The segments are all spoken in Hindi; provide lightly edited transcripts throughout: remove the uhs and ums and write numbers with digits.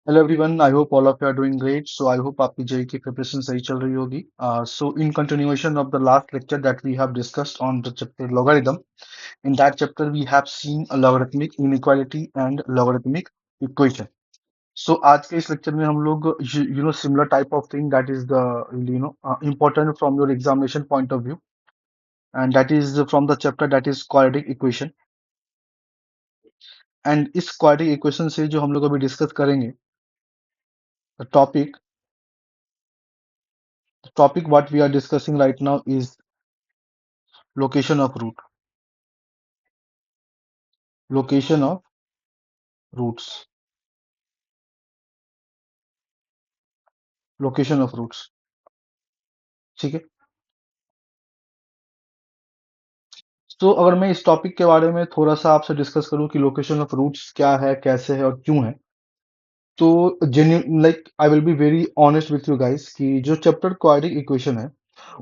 Hello everyone, I hope all of you are doing great. So I hope आपकी जेई की प्रिपरेशन सही चल रही होगी। So in continuation of the last lecture that we have discussed on the chapter logarithm, in that chapter we have seen a logarithmic inequality and logarithmic equation. So आज के इस लेक्चर में हम लोग similar type of thing that is the important from your examination point of view, and that is from the chapter that is quadratic equation. And इस quadratic equation से जो हम लोग अभी डिस्कस करेंगे, the topic what we are discussing right now is location of root. Location of roots. Location of roots, ठीक है। तो अगर मैं इस टॉपिक के बारे में थोड़ा सा आपसे डिस्कस करूं कि लोकेशन ऑफ रूट्स क्या है, कैसे है और क्यों है, तो genuinely like I will be very honest with you guys कि जो चैप्टर क्वाड्रेटिक इक्वेशन है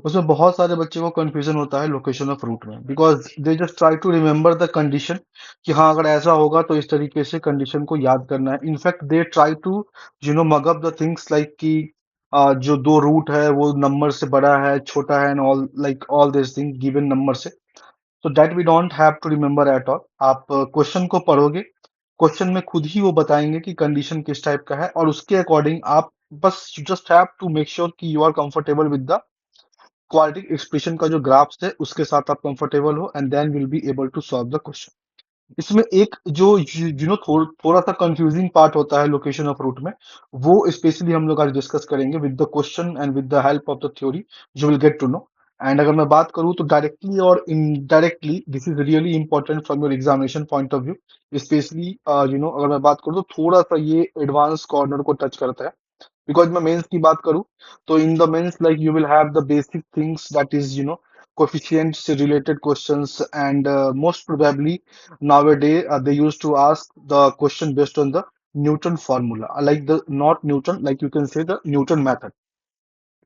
उसमें बहुत सारे बच्चों को कंफ्यूजन होता है लोकेशन ऑफ रूट में, because they just try to remember the condition कि हाँ अगर ऐसा होगा तो इस तरीके से कंडीशन को याद करना है। In fact they try to mug up the things like कि जो दो रूट है वो नंबर से बड़ा है, छोटा है, and all like all this thing given number से। So that we don't have to remember at all. आप क्वेश्चन को पढ़ोगे, क्वेश्चन में खुद ही वो बताएंगे कि कंडीशन किस टाइप का है, और उसके अकॉर्डिंग आप बस just have to make sure कि you are comfortable with the quadratic expression का जो ग्राफ्स है उसके साथ आप कंफर्टेबल हो, and then will be able to solve the question. इसमें एक जो थोड़ा सा कंफ्यूजिंग पार्ट होता है लोकेशन ऑफ रूट में, वो स्पेशली हम लोग आज डिस्कस करेंगे with the question and with the help of the theory you will get to know. And अगर मैं बात करूं तो डायरेक्टली और indirectly this is really important from your examination point of view. Specially अगर मैं बात करूं तो थोड़ा सा ये एडवांस कॉर्नर को टच करता है, बिकॉज मैं मेंस की बात करूं तो in the mains like you will have the basic things that is coefficients से related questions, and most probably nowadays they used to ask the question based on the Newton formula, like the not Newton, like you can say the Newton method,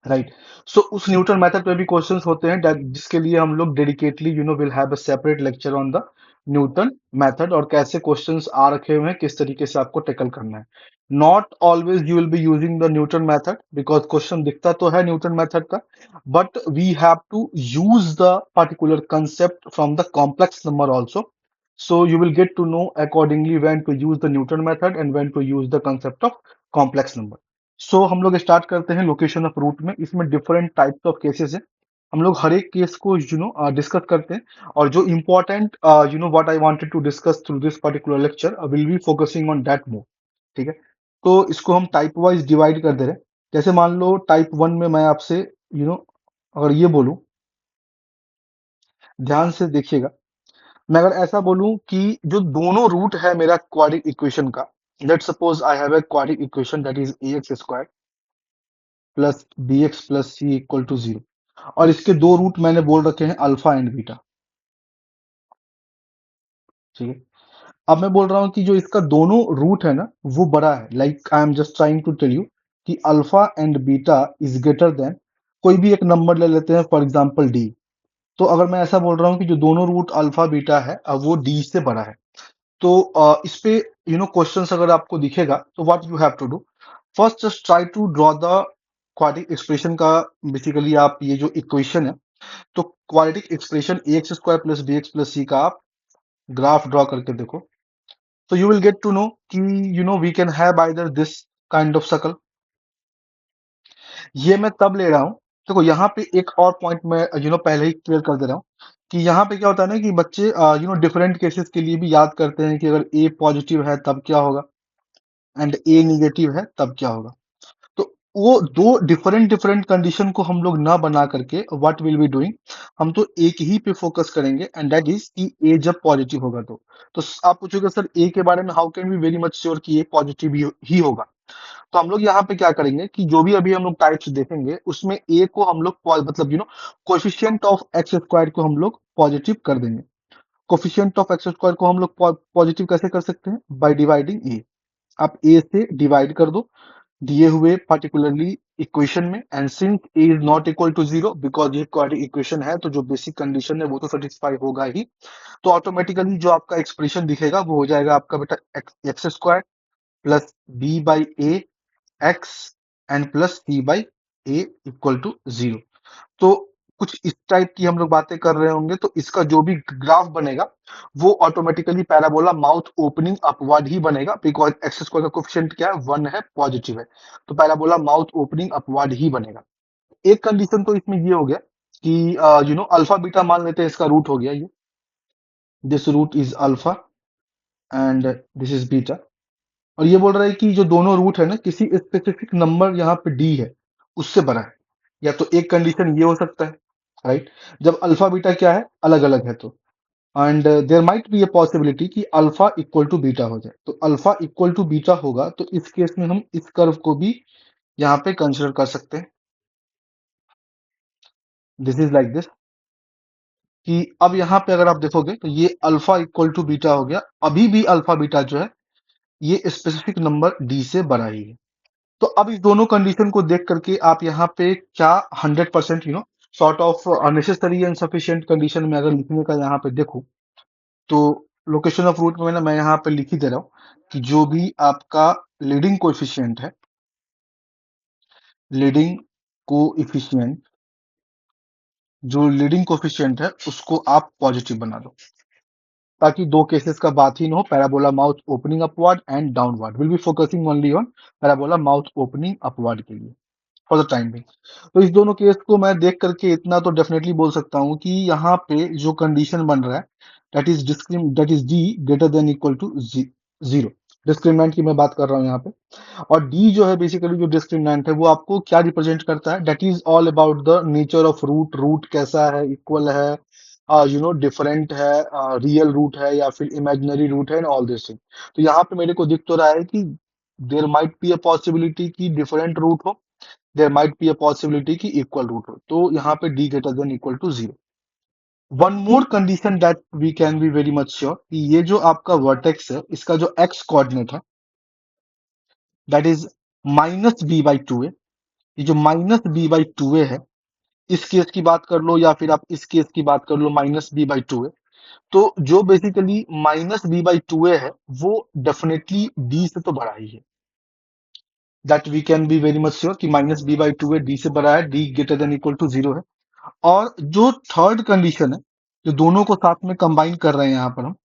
राइट। सो उस न्यूटन मेथड पे भी क्वेश्चंस होते हैं जिसके लिए हम लोग dedicatedly will have a separate lecture on the Newton method, और कैसे क्वेश्चंस आ रखे हुए हैं, किस तरीके से आपको टैकल करना है। Not always you will be using the Newton method, because question दिखता तो है न्यूटन मेथड का, but we have to use the particular concept from the complex number also. So you will get to know accordingly when to use the Newton method and when to use the concept of complex number. सो हम लोग स्टार्ट करते हैं लोकेशन ऑफ रूट में। इसमें डिफरेंट टाइप्स ऑफ केसेस है, हम लोग हर एक केस को डिस्कस करते हैं, और जो important what I wanted to discuss through this particular lecture will be focusing on that more, ठीक है। तो इसको हम टाइप वाइज डिवाइड कर दे रहे हैं। जैसे मान लो टाइप वन में मैं आपसे अगर ये बोलूं, ध्यान से देखिएगा, मैं अगर ऐसा बोलूं कि जो दोनों रूट है मेरा क्वाड्रेटिक इक्वेशन का, let suppose I have a quadratic equation that is a x square plus B x plus c equal to zero, और इसके दो रूट मैंने बोल रखे हैं अल्फा एंड बीटा, ठीक है। अब मैं बोल रहा हूं कि जो इसका दोनों रूट है ना वो बड़ा है, like I am just trying to tell you कि alpha and beta is greater than कोई भी एक नंबर ले लेते हैं, फॉर एग्जांपल डी। तो अगर मैं ऐसा बोल रहा हूं कि जो दोनों रूट अल्फा बीटा है अब वो डी से बड़ा है, तो इस पे क्वेश्चंस अगर आपको दिखेगा तो what you have to do, first just try to draw the quadratic expression का। बेसिकली आप ये जो इक्वेशन है, तो quadratic expression A x square plus B x plus C का आप ग्राफ ड्रॉ करके देखो, तो you will get to know कि we can have either this kind of circle. ये मैं तब ले रहा हूं, देखो यहाँ पे एक और पॉइंट मैं पहले ही क्लियर कर दे रहा हूँ कि यहाँ पे क्या होता है ना कि बच्चे डिफरेंट केसेस के लिए भी याद करते हैं कि अगर ए पॉजिटिव है तब क्या होगा एंड ए निगेटिव है तब क्या होगा। तो वो दो डिफरेंट डिफरेंट कंडीशन को हम लोग ना बना करके व्हाट विल बी डूइंग, हम तो एक ही पे फोकस करेंगे, एंड दैट इज कि ए जब पॉजिटिव होगा तो आप पूछोगे सर ए के बारे में how can be very much sure कि ए पॉजिटिव ही होगा। तो हम लोग यहाँ पे क्या करेंगे कि जो भी अभी हम लोग टाइप्स देखेंगे उसमें ए को हम लोग मतलब कोएफिशिएंट ऑफ एक्स स्क्वायर को हम लोग पॉजिटिव कर देंगे। कोएफिशिएंट ऑफ एक्स स्क्वायर को हम लोग पॉजिटिव कैसे कर सकते हैं, बाय डिवाइडिंग ए। आप ए से डिवाइड कर दो दिए हुए पर्टिकुलरली इक्वेशन में, and since a is not equal to zero, because ये क्वाड्रेटिक इक्वेशन है तो जो बेसिक कंडीशन है वो तो सेटिस्फाई होगा ही, तो ऑटोमेटिकली जो आपका एक्सप्रेशन दिखेगा वो हो जाएगा आपका बेटा x square plus b by a x and plus c by a equal to zero. तो कुछ इस टाइप की हम लोग बातें कर रहे होंगे, तो इसका जो भी ग्राफ बनेगा वो automatically parabola mouth opening upward ही बनेगा, बिकॉज एक्स स्क्वायर का कोफिशिएंट क्या है, 1 है, पॉजिटिव है। तो पैराबोला माउथ ओपनिंग अपवर्ड ही बनेगा। एक कंडीशन तो इसमें ये हो गया कि अल्फा बीटा मान लेते हैं, इसका रूट हो गया ये, this root is alpha and this is beta. और ये बोल रहा है कि जो दोनों रूट है ना, किसी स्पेसिफिक नंबर यहाँ पे डी है उससे बड़ा है। या तो एक कंडीशन ये हो सकता है, राइट, जब अल्फा बीटा क्या है, अलग अलग है तो। And there might be a possibility कि अल्फा इक्वल टू बीटा हो जाए। तो अल्फा इक्वल टू बीटा होगा तो इस केस में हम इस कर्व को भी यहाँ पे कंसिडर कर सकते हैं। दिस इज लाइक दिस, कि अब यहाँ पे अगर आप देखोगे तो ये अल्फा इक्वल टू बीटा हो गया। अभी भी अल्फा बीटा जो है ये स्पेसिफिक नंबर डी से बड़ा ही है। तो अब इस दोनों कंडीशन को देख करके आप यहाँ पे क्या 100% sort of unnecessary and sufficient condition में अगर लिखने का यहाँ पे देखूं, तो लोकेशन ऑफ रूट में ना मैं यहाँ पे लिख ही दे रहा हूँ कि जो भी आपका लीडिंग कोएफिशिएंट है, लीडिंग कोएफिशिएंट, जो लीडिंग कोएफिशिएंट है उसको आप पॉजिटिव बना दो, ताकि दो केसेस का बात ही ना हो, parabola mouth opening upward and downward. Will be focusing only on parabola mouth opening upward के लिए फॉर द टाइम बिंग। तो इस दोनों केस को मैं देख करके इतना तो डेफिनेटली बोल सकता हूँ कि यहाँ पे जो कंडीशन बन रहा है, that is d greater than equal to zero. Discriminant की मैं बात कर रहा हूँ यहाँ पे। और डी जो है बेसिकली जो डिस्क्रिमिनेंट है वो आपको क्या रिप्रेजेंट करता है, that is all about the nature of root. Root कैसा है, इक्वल है, डिफरेंट है, रियल रूट है या फिर इमेजिनरी रूट है, एंड ऑल दिस थिंग। तो यहाँ पे मेरे को दिख तो रहा है कि there might be a possibility कि डिफरेंट रूट हो, there might be a possibility कि इक्वल रूट हो। तो यहाँ पे D greater than equal to zero. One more condition that we can be very much sure कि ये जो आपका वर्टेक्स है इसका जो एक्स कोऑर्डिनेट है that is minus B by two A. ये जो minus B by two A है, इस केस की बात कर लो या फिर आप इस केस की बात कर लो, minus B by two A. तो जो basically minus B by two A है वो डेफिनेटली डी से तो बड़ा ही है। That we can be very much sure कि minus B by two A D से बड़ा है, D greater than equal to zero है। और जो थर्ड कंडीशन है, जो दोनों को साथ में कंबाइन कर रहे हैं यहाँ पर हम,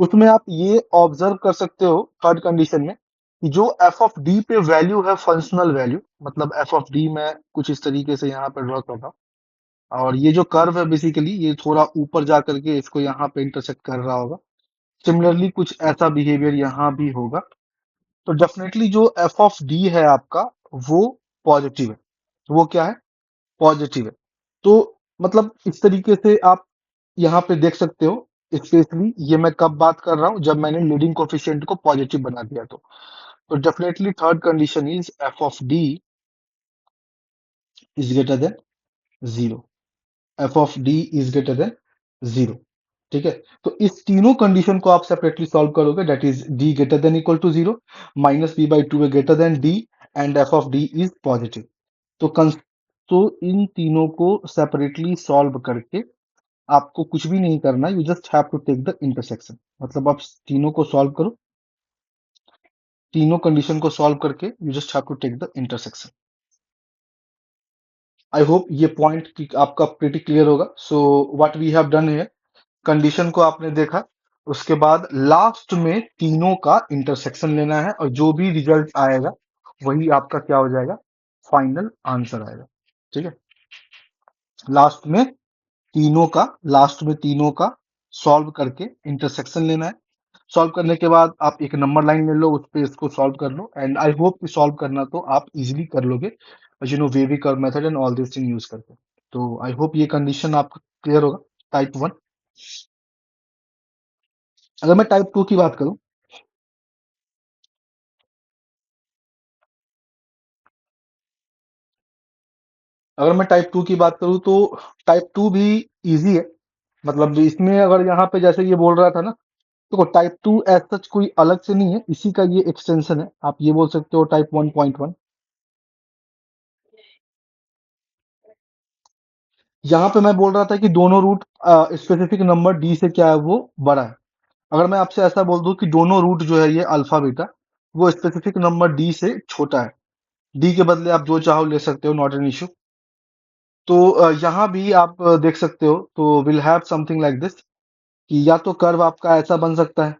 उसमें आप ये ऑब्जर्व कर सकते हो थर्ड कंडीशन में कि जो एफ ऑफ डी पे वैल्यू है, फंक्शनल वैल्यू, मतलब एफ ऑफ डी मैं कुछ इस तरीके से यहाँ पर ड्रॉ कर रहा हूँ। और ये जो कर्व है बेसिकली ये थोड़ा ऊपर जा करके इसको यहाँ पे इंटरसेक्ट कर रहा होगा। सिमिलरली कुछ ऐसा बिहेवियर यहाँ भी होगा। तो डेफिनेटली जो एफ ऑफ डी है आपका वो पॉजिटिव है। वो क्या है, पॉजिटिव है। तो मतलब इस तरीके से आप यहाँ पे देख सकते हो। स्पेशली ये मैं कब बात कर रहा हूँ, जब मैंने लीडिंग कोफिशिएंट को पॉजिटिव बना दिया। तो definitely third condition is f of D is greater than zero. F of D is greater than zero. ठीक है। तो इस तीनों कंडीशन को आप सेपरेटली सॉल्व करोगे, that is d greater than equal to zero, minus B by two greater than D, and F of D is positive. तो तो इन तीनों को सेपरेटली सॉल्व करके आपको कुछ भी नहीं करना, you just have to take the intersection. मतलब आप तीनों को सॉल्व करो, तीनों कंडीशन को सॉल्व करके you just have to take the intersection. I hope ये पॉइंट आपका प्रीटी क्लियर होगा। So what we have done है, कंडीशन को आपने देखा, उसके बाद लास्ट में तीनों का इंटरसेक्शन लेना है, और जो भी रिजल्ट आएगा वही आपका क्या हो जाएगा, फाइनल आंसर आएगा। ठीक है। लास्ट में लास्ट में तीनों का सॉल्व करके इंटरसेक्शन लेना है। सॉल्व करने के बाद आप एक नंबर लाइन ले लो, उस पे इसको सॉल्व कर लो, एंड आई होप कि सॉल्व करना तो आप इजीली कर लोगे, वेविक और method and all this thing use करके। तो आई होप ये कंडीशन आपका क्लियर होगा, टाइप वन। अगर मैं टाइप टू की बात करूं, अगर मैं टाइप टू की बात करूं तो टाइप टू भी इजी है। मतलब इसमें अगर यहाँ पे जैसे ये बोल रहा था ना, तो टाइप टू एज सच कोई अलग से नहीं है, इसी का ये एक्सटेंशन है। आप ये बोल सकते हो टाइप 1.1। यहाँ पे मैं बोल रहा था कि दोनों रूट स्पेसिफिक नंबर डी से क्या है वो बड़ा है। अगर मैं आपसे ऐसा बोल दूं कि दोनों रूट जो है ये अल्फा बीटा, वो स्पेसिफिक नंबर डी से छोटा है, डी के बदले आप जो चाहो ले सकते हो, नॉट एन इश्यू। तो यहाँ भी आप देख सकते हो, तो will have something like this, कि या तो कर्व आपका ऐसा बन सकता है,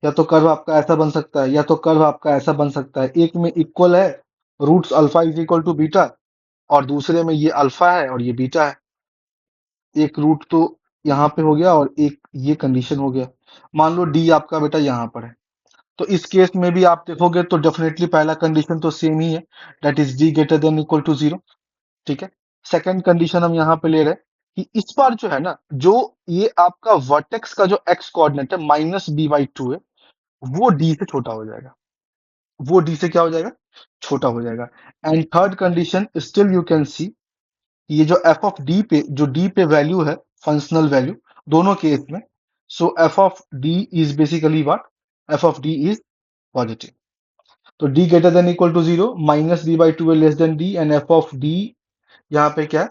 या तो कर्व आपका ऐसा बन सकता है, या तो कर्व आपका ऐसा बन सकता है, एक में इक्वल है, roots alpha is equal to beta, और दूसरे में ये अल्फा है और ये बीटा है। एक रूट तो यहाँ पे हो गया और एक ये कंडीशन हो गया। मान लो डी आपका बेटा यहाँ पर है, तो इस केस में भी आप देखोगे तो डेफिनेटली पहला कंडीशन तो सेम ही है, that is d greater than equal to zero. ठीक है। सेकंड कंडीशन हम यहाँ पे ले रहे हैं कि इस बार जो है ना, जो ये आपका वर्टेक्स का जो एक्स कोऑर्डिनेट है -b/2 है, वो डी से छोटा हो जाएगा। वो डी से क्या हो जाएगा? छोटा हो जाएगा। And third condition still you can see, ये जो एफ ऑफ डी पे, जो डी पे वैल्यू है, फंक्शनल वैल्यू दोनों केस में, so F of D is basically what? F of D is positive. तो D greater than equal to zero, -b/2 less than D, and F of D यहाँ पे क्या है?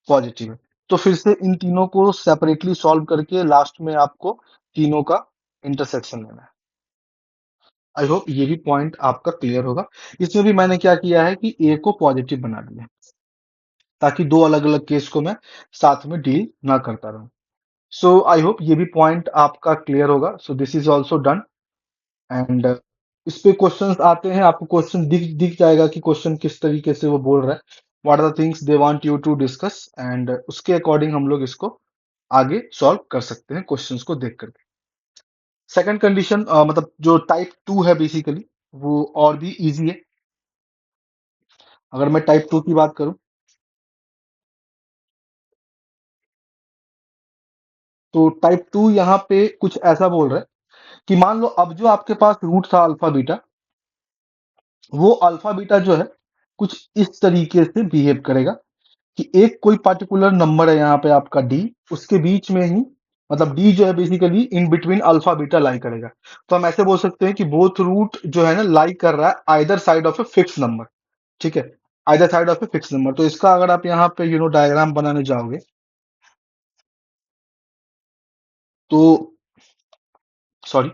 पॉजिटिव है। तो फिर से इन तीनों को सेपरेटली सॉल्व करके लास्ट में आपको तीनों का इंटरसेक्शन लेना है। आई होप ये भी पॉइंट आपका क्लियर होगा। इसमें भी मैंने क्या किया है कि ए को पॉजिटिव बना दिया, ताकि दो अलग अलग केस को मैं साथ में डील ना करता रहूं। सो आई होप ये भी पॉइंट आपका क्लियर होगा। So this is also done. And इस पे क्वेश्चंस आते हैं, आपको क्वेश्चन दिख दिख जाएगा कि क्वेश्चन किस तरीके से वो बोल रहा है, what are the things they want you to discuss, and उसके अकॉर्डिंग हम लोग इसको आगे सॉल्व कर सकते हैं क्वेश्चंस को देख करके। सेकंड कंडीशन मतलब जो टाइप 2 है बेसिकली, वो और भी इजी है। अगर मैं टाइप 2 की बात करूं, तो टाइप 2 यहाँ पे कुछ ऐसा बोल रहा है कि मान लो अब जो आपके पास रूट था अल्फा बीटा, वो अल्फा बीटा जो है कुछ इस तरीके से बिहेव करेगा कि एक कोई पर्टिकुलर नंबर है यहाँ पे आपका डी, उसके बीच में ही, मतलब डी जो है basically in between alpha beta lie करेगा। तो हम ऐसे बोल सकते हैं कि बोथ रूट जो है ना लाई कर रहा है either side of a fix number. ठीक है, either side of a fix number. तो इसका अगर आप यहाँ पे डायग्राम बनाने जाओगे, तो सॉरी,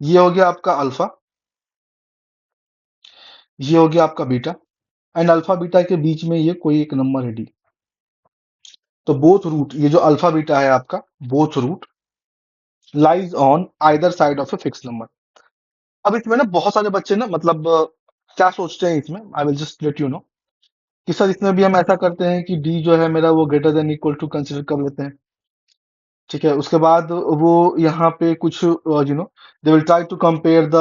ये हो गया आपका अल्फा, ये हो गया आपका बीटा, एंड अल्फा बीटा के बीच में ये कोई एक नंबर है डी। तो बोथ रूट, ये जो अल्फा बीटा है आपका, both root lies on either side of a fix number. अब इसमें ना बहुत सारे बच्चे ना, मतलब क्या सोचते हैं इसमें, I will just let you know, कि सर इसमें भी हम ऐसा करते हैं कि डी जो है मेरा वो greater than equal to consider कर लेते हैं। ठीक है, उसके बाद वो यहाँ पे कुछ they will try to compare the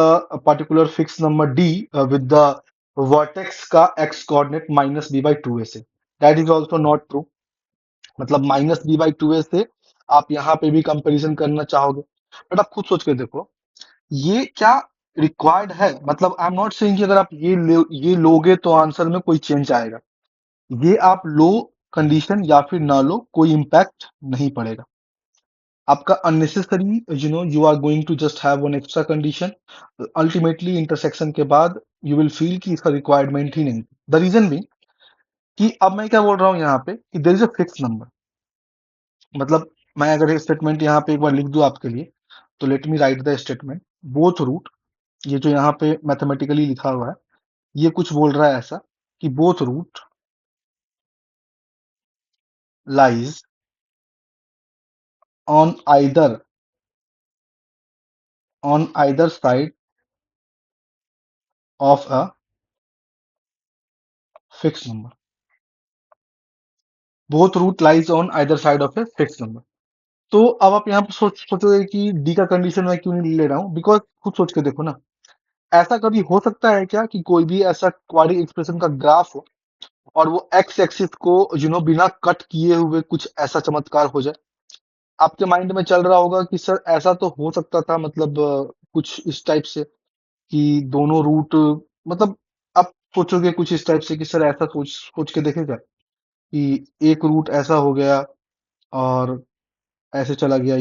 particular fix number d with the vertex का एक्स कोऑर्डिनेट -b/2a से। That is also not true. मतलब -b/2a से आप यहाँ पे भी कंपैरिजन करना चाहोगे, बट आप खुद सोच के देखो, ये क्या रिक्वायर्ड है? मतलब आई एम नॉट सेइंग कि अगर आप ये लोगे तो आंसर में कोई चेंज आएगा। ये आप लो कंडीशन या फिर ना लो, कोई इम्पैक्ट नहीं पड़ेगा आपका। Unnecessary you are going to just have one extra condition, ultimately intersection के बाद यू विल फील कि इसका रिक्वायरमेंट ही नहीं। द रीजन भी कि अब मैं क्या बोल रहा हूं यहाँ पे कि there is a fix number. मतलब मैं अगर स्टेटमेंट यहाँ पे एक बार लिख दूं आपके लिए, तो let me write the statement. Both root, ये जो यहाँ पे मैथमेटिकली लिखा हुआ है, ये कुछ बोल रहा है ऐसा कि both root lies on either side of a fix number. Both root lies on either side of a fix number. तो अब आप यहाँ पे सोचोगे कि डी का कंडीशन मैं क्यों नहीं ले रहा हूँ, बिकॉज खुद सोच के देखो ना, ऐसा कभी हो सकता है क्या कि कोई भी ऐसा क्वाड्रेटिक एक्सप्रेशन का ग्राफ हो और वो एक्स एक्सिस को बिना कट किए हुए कुछ ऐसा चमत्कार हो जाए? आपके माइंड में चल रहा होगा कि सर ऐसा तो हो सकता था, मतलब कुछ इस टाइप से कि दोनों रूट, मतलब आप सोचोगे कुछ इस टाइप से कि सर ऐसा सोच सोच के देखेगा कि एक रूट ऐसा हो गया और ऐसे चला गया,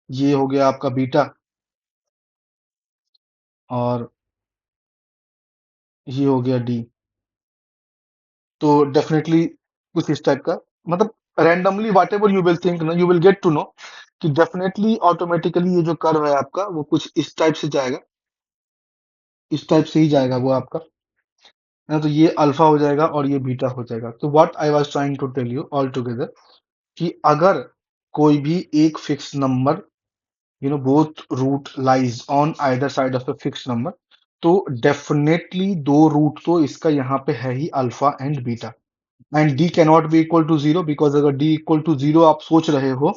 ये हो गया आपका बीटा, और ये हो गया डी। तो डेफिनेटली कुछ इस टाइप का, मतलब randomly whatever you will think ना, you will get to know कि डेफिनेटली ऑटोमेटिकली ये जो कर्व है आपका वो कुछ इस टाइप से जाएगा, इस टाइप से ही जाएगा वो आपका, है ना। तो ये अल्फा हो जाएगा और ये बीटा हो जाएगा। तो what I was trying to tell you all together कि अगर कोई भी एक fix number, both root lies on either side of a fix number, तो डेफिनेटली दो रूट तो इसका यहाँ पे है ही, alpha and beta. And D cannot be equal to zero, because अगर डी इक्वल टू जीरो आप सोच रहे हो,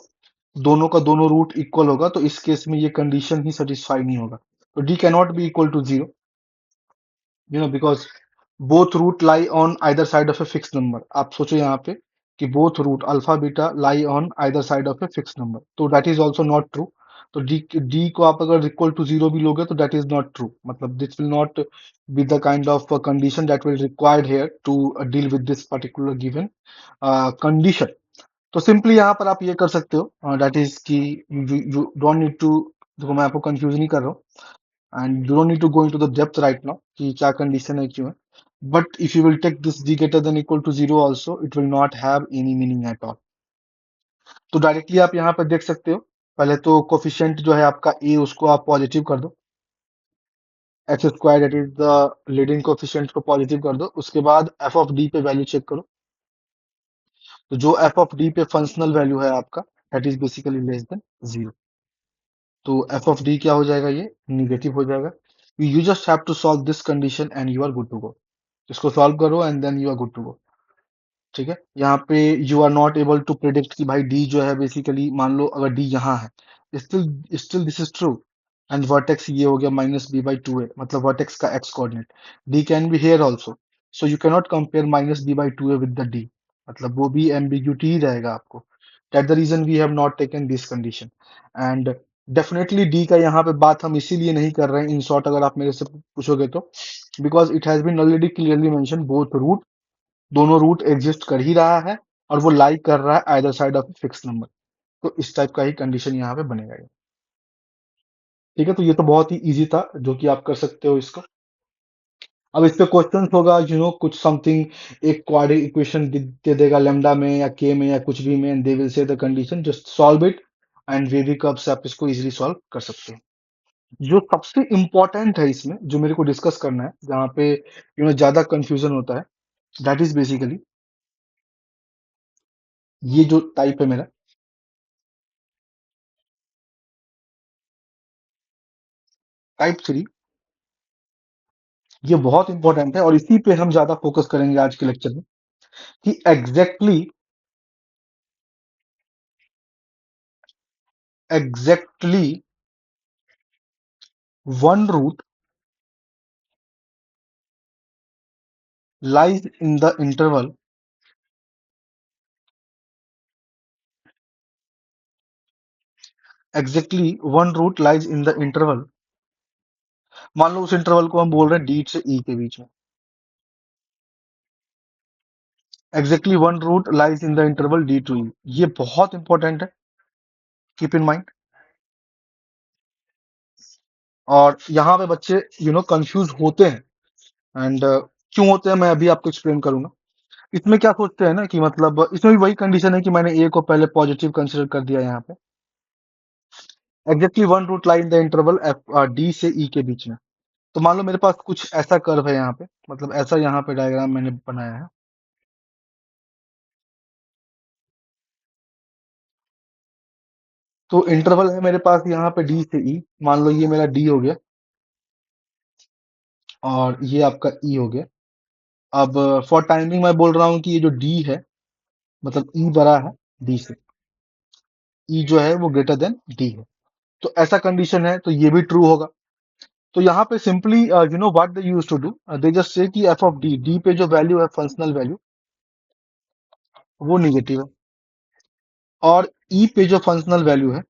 दोनों का दोनों रूट इक्वल होगा, तो इस केस में ये कंडीशन ही सेटिस्फाई नहीं होगा। तो D cannot be equal to zero, because both root lie on either side of a fix number. आप सोचो यहाँ पे कि both root alpha beta lie on either side of a fix number, तो that is also not true. तो डी को आप अगर इक्वल टू जीरो भी लोगे तो दैट इज नॉट ट्रू, मतलब this will not be the kind of condition that will required here to deal with this particular given condition. तो सिंपली यहाँ पर आप ये कर सकते हो, दैट इज कि यू डोंट नीड टू, देखो मैं आपको कंफ्यूज नहीं कर रहा हूँ, and you don't need to go into the depth right now कि क्या कंडीशन है, क्यों है। but if you will take this d greater than equal to zero also, it will not have any meaning at all। तो डायरेक्टली आप यहाँ पे देख सकते हो, पहले तो कोफिशिएंट जो है आपका a उसको आप पॉजिटिव कर दो, x square that is the leading coefficient को पॉजिटिव कर दो। उसके बाद एफ ऑफ डी पे वैल्यू चेक करो, तो जो एफ ऑफ डी पे फंक्शनल वैल्यू है आपका, that is basically less than zero. तो एफ ऑफ डी क्या हो जाएगा, ये निगेटिव हो जाएगा। You just have to solve this condition and you are good to go. इसको सॉल्व करो and then you are good to go. ठीक है, यहाँ पे you are not able to predict कि भाई डी जो है, बेसिकली मान लो अगर डी यहाँ है, still still this is true. And vertex ये हो गया minus B by two a, मतलब वर्टेक्स का x coordinate. D can be here also, so you cannot compare minus B by two a with the d, मतलब वो भी एम्बिग्यूटी ही रहेगा आपको। That the reason we have not taken this condition. And definitely d का यहाँ पे बात हम इसीलिए नहीं कर रहे हैं, इन शॉर्ट अगर आप मेरे से पूछोगे तो, because it has been already clearly mention both root, दोनों रूट एग्जिस्ट कर ही रहा है और वो लाई कर रहा है either side of fix number. तो इस टाइप का ही कंडीशन यहाँ पे बनेगा ये। ठीक है, तो ये तो बहुत ही इजी था जो कि आप कर सकते हो इसको। अब इस पे क्वेश्चन होगा, कुछ समथिंग, एक क्वाड्रेटिक इक्वेशन दे देगा लेमडा में या के में या कुछ भी में, and they will say the condition, just solve it and wavy curve से आप इसको इजीली सॉल्व कर सकते हो। जो सबसे इंपॉर्टेंट है इसमें, जो मेरे को डिस्कस करना है, जहाँ पे ज्यादा कंफ्यूजन होता है, दैट इज बेसिकली ये जो टाइप है मेरा, टाइप थ्री, ये बहुत इंपॉर्टेंट है और इसी पे हम ज्यादा फोकस करेंगे आज के लेक्चर में, कि exactly one root lies in the interval, exactly one root lies in the interval, मान लो उस इंटरवल को हम बोल रहे हैं डी से ई के बीच में, exactly one root lies in the interval D to E. ये बहुत इंपॉर्टेंट है, कीप इन माइंड। और यहाँ पे बच्चे कंफ्यूज होते हैं, एंड क्यों होते हैं मैं अभी आपको एक्सप्लेन करूंगा। इसमें क्या सोचते हैं ना कि मतलब इसमें भी वही कंडीशन है कि मैंने ए को पहले पॉजिटिव कंसिडर कर दिया यहाँ पे, exactly one route line the interval F D से ई के बीच में। तो मान लो मेरे पास कुछ ऐसा कर्व है यहाँ पे, मतलब ऐसा यहाँ पे डायग्राम मैंने बनाया है। तो इंटरवल है मेरे पास यहाँ पे डी से ई, मान लो ये मेरा डी हो गया और ये आपका ई हो गया। अब फॉर टाइमिंग मैं बोल रहा हूँ कि ये जो डी है, मतलब ई बड़ा है डी से, ई जो है वो ग्रेटर देन डी है। तो ऐसा कंडीशन है, तो ये भी ट्रू होगा। तो यहाँ पे simply what they use to do, they just say कि एफ ऑफ डी, डी पे जो वैल्यू है फंक्शनल वैल्यू, वो निगेटिव है, और ई पे जो फंक्शनल वैल्यू है,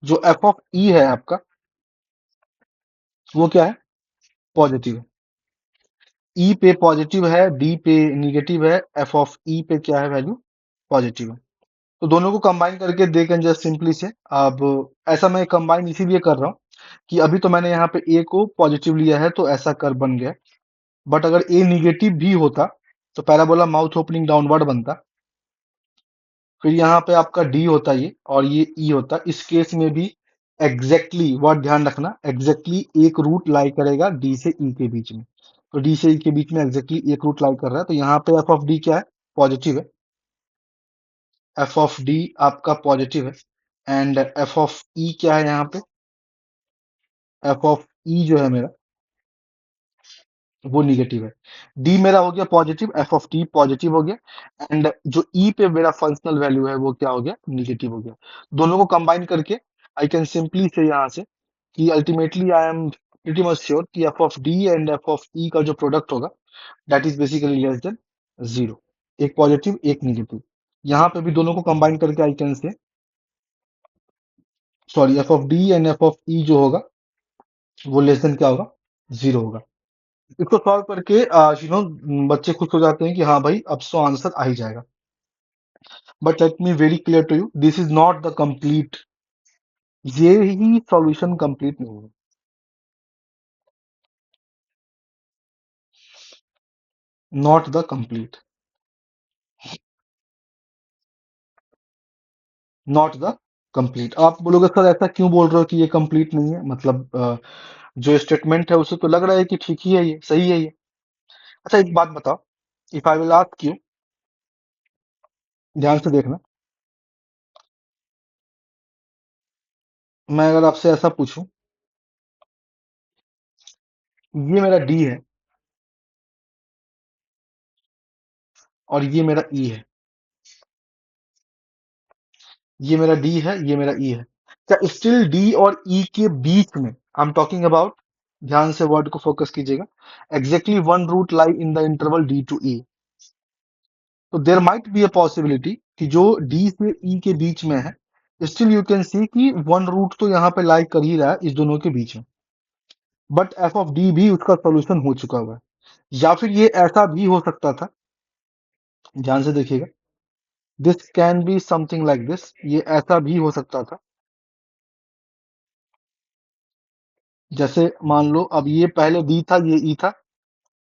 जो एफ ऑफ ई है आपका, वो क्या है, पॉजिटिव है। ई पे पॉजिटिव है, डी पे निगेटिव है, एफ ऑफ ई पे क्या है वैल्यू, पॉजिटिव है। तो दोनों को कंबाइन करके दे कैन जस्ट सिंपली से, अब ऐसा मैं कंबाइन इसीलिए कर रहा हूँ कि अभी तो मैंने यहाँ पे ए को पॉजिटिव लिया है तो ऐसा कर्व बन गया, बट अगर ए निगेटिव भी होता तो पैराबोला माउथ ओपनिंग डाउनवर्ड बनता, फिर यहाँ पे आपका डी होता है ये, और ये ई होता है। इस केस में भी एग्जैक्टली वर्ड ध्यान रखना, एग्जैक्टली एक रूट लाई करेगा डी से ई के बीच में। तो डी से ई के बीच में एग्जैक्टली एक रूट लाई कर रहा है, तो यहाँ पे एफ ऑफ डी क्या है, पॉजिटिव है। एफ ऑफ डी आपका पॉजिटिव है। एंड एफ ऑफ ई क्या है यहाँ पे, एफ ऑफ ई जो है मेरा वो निगेटिव है। डी मेरा हो गया positive, F of T positive हो गया, एंड जो ई पे मेरा फंक्शनल वैल्यू है वो क्या हो गया, निगेटिव हो गया। दोनों को कंबाइन करके आई कैन सिंपली से यहाँ से कि ultimately I am pretty much sure कि F of D and F of E का जो प्रोडक्ट होगा that is basically less than zero. एक पॉजिटिव एक निगेटिव, यहाँ पे भी दोनों को कंबाइन करके I can say, sorry, F of D and F of E जो होगा वो लेस देन क्या होगा, जीरो होगा। इसको सॉल्व करके बच्चे खुश हो जाते हैं कि हाँ भाई अब तो आंसर आ ही जाएगा। But let me very clear to you, this is not the complete, ये ही सॉल्यूशन कंप्लीट नहीं है। Not the complete, not the complete. आप बोलोगे सर ऐसा क्यों बोल रहे हो कि ये कंप्लीट नहीं है, मतलब जो स्टेटमेंट है उसे तो लग रहा है कि ठीक ही है, ये सही है ये। अच्छा एक बात बताओ, if I will ask you, ध्यान से देखना, मैं अगर आपसे ऐसा पूछूं, ये मेरा डी है और ये मेरा ई है, ये मेरा डी है, ये मेरा ई है, क्या स्टिल डी और ई के बीच में, आई एम टॉकिंग अबाउट, ध्यान से वर्ड को फोकस कीजिएगा, exactly one root lie in the interval D to E. तो there might be a possibility कि जो डी से ई के बीच में है, स्टिल यू कैन सी कि वन रूट तो यहाँ पे लाई कर ही रहा है इस दोनों के बीच में, बट एफ ऑफ डी भी उसका सोल्यूशन हो चुका हुआ है। या फिर ये ऐसा भी हो सकता था, ध्यान से देखिएगा, this can be something like this, ये ऐसा भी हो सकता था, जैसे मान लो अब ये पहले डी था ये ई था,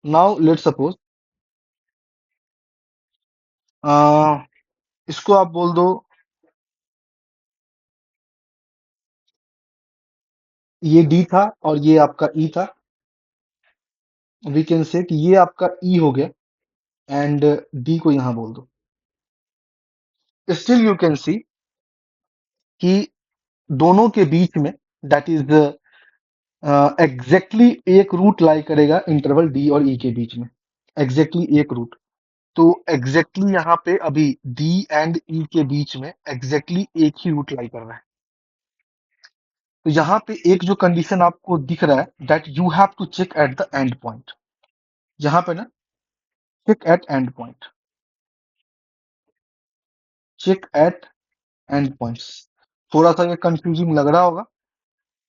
नाउ लेट सपोज इसको आप बोल दो, ये डी था और ये आपका ई था, वी कैन से कि ये आपका ई हो गया, एंड डी को यहां बोल दो। स्टिल यू कैन सी कि दोनों के बीच में दैट इज एग्जैक्टली एक रूट लाई करेगा इंटरवल डी और ई के बीच में, एग्जैक्टली एक रूट। तो एग्जैक्टली यहाँ पे अभी डी एंड ई के बीच में एग्जैक्टली एक ही रूट लाई कर रहा है। तो यहाँ पे एक जो कंडीशन आपको दिख रहा है that you have to check at the end point, यहाँ पे ना, check at end point, check at end points. थोड़ा सा ये कंफ्यूजिंग लग रहा होगा,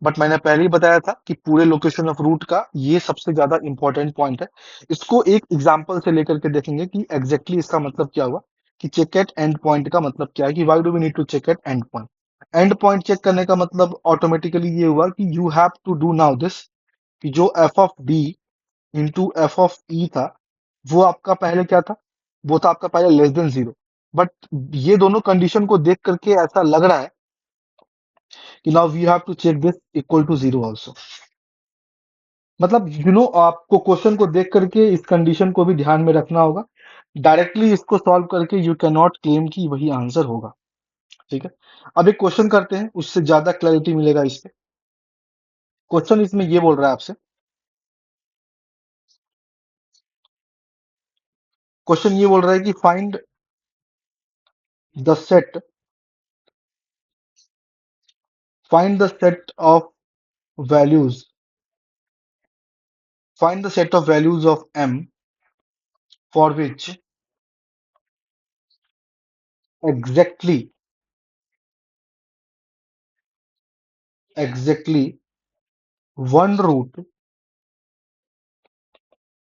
बट मैंने पहले ही बताया था कि पूरे लोकेशन ऑफ रूट का ये सबसे ज्यादा इंपॉर्टेंट पॉइंट है। इसको एक एग्जांपल से लेकर के देखेंगे कि एग्जैक्टली इसका मतलब क्या हुआ, कि चेक एट एंड पॉइंट का मतलब क्या है, कि why do we need to check at end point. End point check करने का मतलब ऑटोमेटिकली ये हुआ कि you have to do now this, कि जो F of D into F of E था वो आपका पहले क्या था, वो था आपका पहले लेस देन जीरो। बट ये दोनों कंडीशन को देख करके ऐसा लग रहा है कि now we have to check this equal to zero also. मतलब आपको क्वेश्चन को देख करके इस कंडीशन को भी ध्यान में रखना होगा, डायरेक्टली इसको सॉल्व करके यू कैन नॉट क्लेम कि वही आंसर होगा। ठीक है, अब एक क्वेश्चन करते हैं, उससे ज्यादा क्लैरिटी मिलेगा इस पे। क्वेश्चन इसमें ये बोल रहा है आपसे, क्वेश्चन ये बोल रहा है कि the set find the set of values find the set of values of m for which exactly exactly one root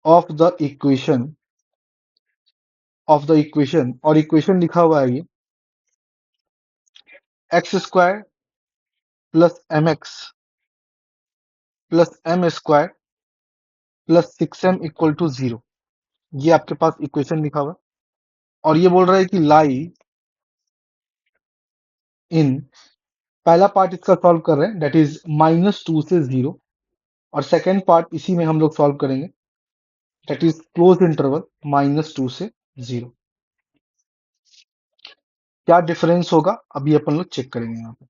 of the equation और इक्वेशन लिखा हुआ है ये x square plus m x plus m square plus six m equal to zero, ये आपके पास इक्वेशन लिखा हुआ है। और ये बोल रहा है कि लाई इन पहला पार्ट इसका सॉल्व कर रहे हैं दैट इज -2 से 0, और सेकेंड पार्ट इसी में हम लोग सॉल्व करेंगे दैट इज क्लोज इंटरवल -2 से 0। क्या डिफरेंस होगा अभी अपन लोग चेक करेंगे यहाँ पे।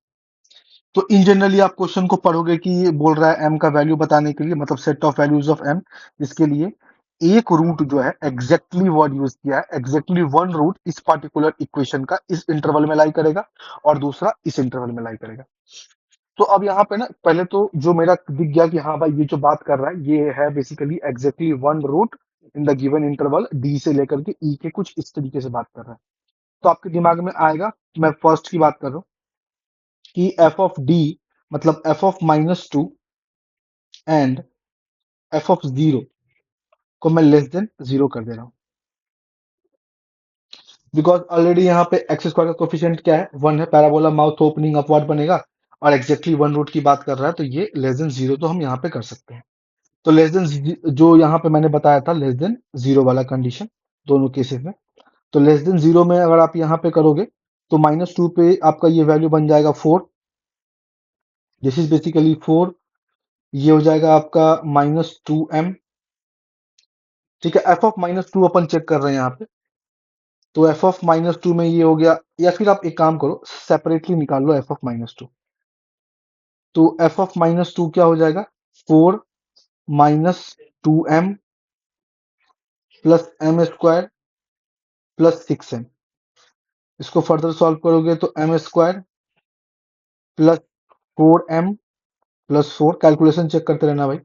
तो इन जनरली आप क्वेश्चन को पढ़ोगे कि ये बोल रहा है m का वैल्यू बताने के लिए, मतलब set of values of m, जिसके लिए एक रूट जो है एग्जैक्टली वर्ड यूज किया है, एग्जैक्टली वन रूट इस पर्टिकुलर इक्वेशन का इस इंटरवल में लाई करेगा और दूसरा इस इंटरवल में लाई करेगा। तो अब यहाँ पे ना पहले तो जो मेरा दिख गया कि हाँ भाई ये जो बात कर रहा है ये है basically exactly one root in the given interval d से लेकर के e के, कुछ इस तरीके से बात कर रहा है। तो आपके दिमाग में आएगा, मैं फर्स्ट की बात कर रहा हूँ कि एफ ऑफ डी मतलब F of -2 and F of 0 को मैं लेस देन 0 कर दे रहा हूँ, बिकॉज ऑलरेडी यहाँ पे एक्स स्क्वायर का कोफिशिएंट क्या है, 1 है, पैराबोला माउथ ओपनिंग अपवर्ड बनेगा और एग्जैक्टली वन रूट की बात कर रहा है, तो ये लेस देन 0 तो हम यहाँ पे कर सकते हैं। तो लेस देन जो यहाँ पे मैंने बताया था लेस देन 0 वाला कंडीशन दोनों केसेस में, तो लेस देन 0 में अगर आप यहाँ पे करोगे तो -2 पे आपका ये वैल्यू बन जाएगा 4, दिस इज बेसिकली 4, ये हो जाएगा आपका -2m। ठीक है, एफ ऑफ -2 अपन चेक कर रहे हैं यहाँ पे, तो एफ ऑफ -2 में ये हो गया, या फिर आप एक काम करो सेपरेटली निकाल लो एफ ऑफ -2। तो एफ ऑफ -2 क्या हो जाएगा, 4 -2m plus m square plus 6m। इसको फर्दर सॉल्व करोगे तो m square plus 4m plus 4, calculation check करते रहना भाई,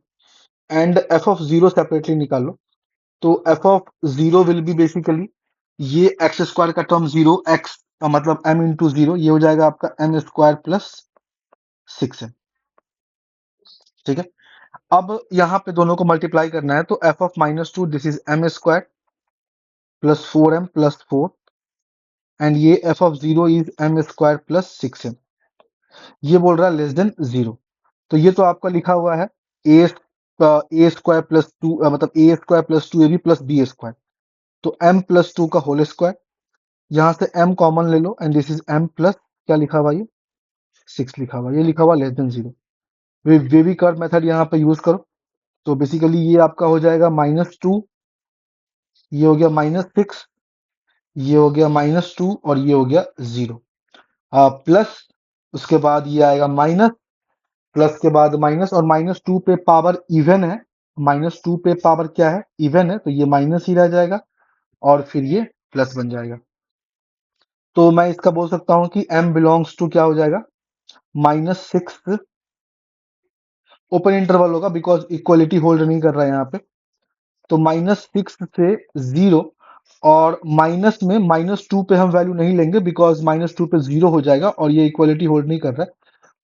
एंड एफ ऑफ 0 सेपरेटली निकाल लो। तो F of 0 will be basically ये एक्स स्क्वायर का टर्म 0, एक्स का मतलब m इंटू 0, ये हो जाएगा आपका m स्क्वायर प्लस 6m। ठीक है, अब यहाँ पे दोनों को मल्टीप्लाई करना है, तो F of -2 this is m square plus 4m plus 4, and ये F of 0 is m square plus 6m। ये बोल रहा है लेस देन 0, तो ये तो आपका लिखा हुआ है ए स्क्वायर प्लस 2, मतलब A square plus 2ab plus B square, तो m प्लस 2 का होल स्क्वायर, यहां से m कॉमन ले लो and this is m plus क्या लिखा हुआ है, ये 6 लिखा हुआ है, ये लिखा हुआ less than 0। Wavy curve method यहाँ पे यूज करो, तो बेसिकली ये आपका हो जाएगा -2, ये हो गया -6, ये हो गया -2 और ये हो गया 0, प्लस उसके बाद ये आएगा माइनस, प्लस के बाद माइनस, और -2 पे पावर इवन है, -2 पे पावर क्या है, इवन है, तो ये माइनस ही रह जाएगा और फिर ये प्लस बन जाएगा। तो मैं इसका बोल सकता हूं कि m बिलोंग्स टू क्या हो जाएगा, -6, ओपन इंटरवल होगा बिकॉज इक्वलिटी होल्ड नहीं कर रहा है यहाँ पे, तो -6 से 0, और माइनस में -2 पे हम वैल्यू नहीं लेंगे बिकॉज -2 पे 0 हो जाएगा और ये इक्वलिटी होल्ड नहीं कर रहा है,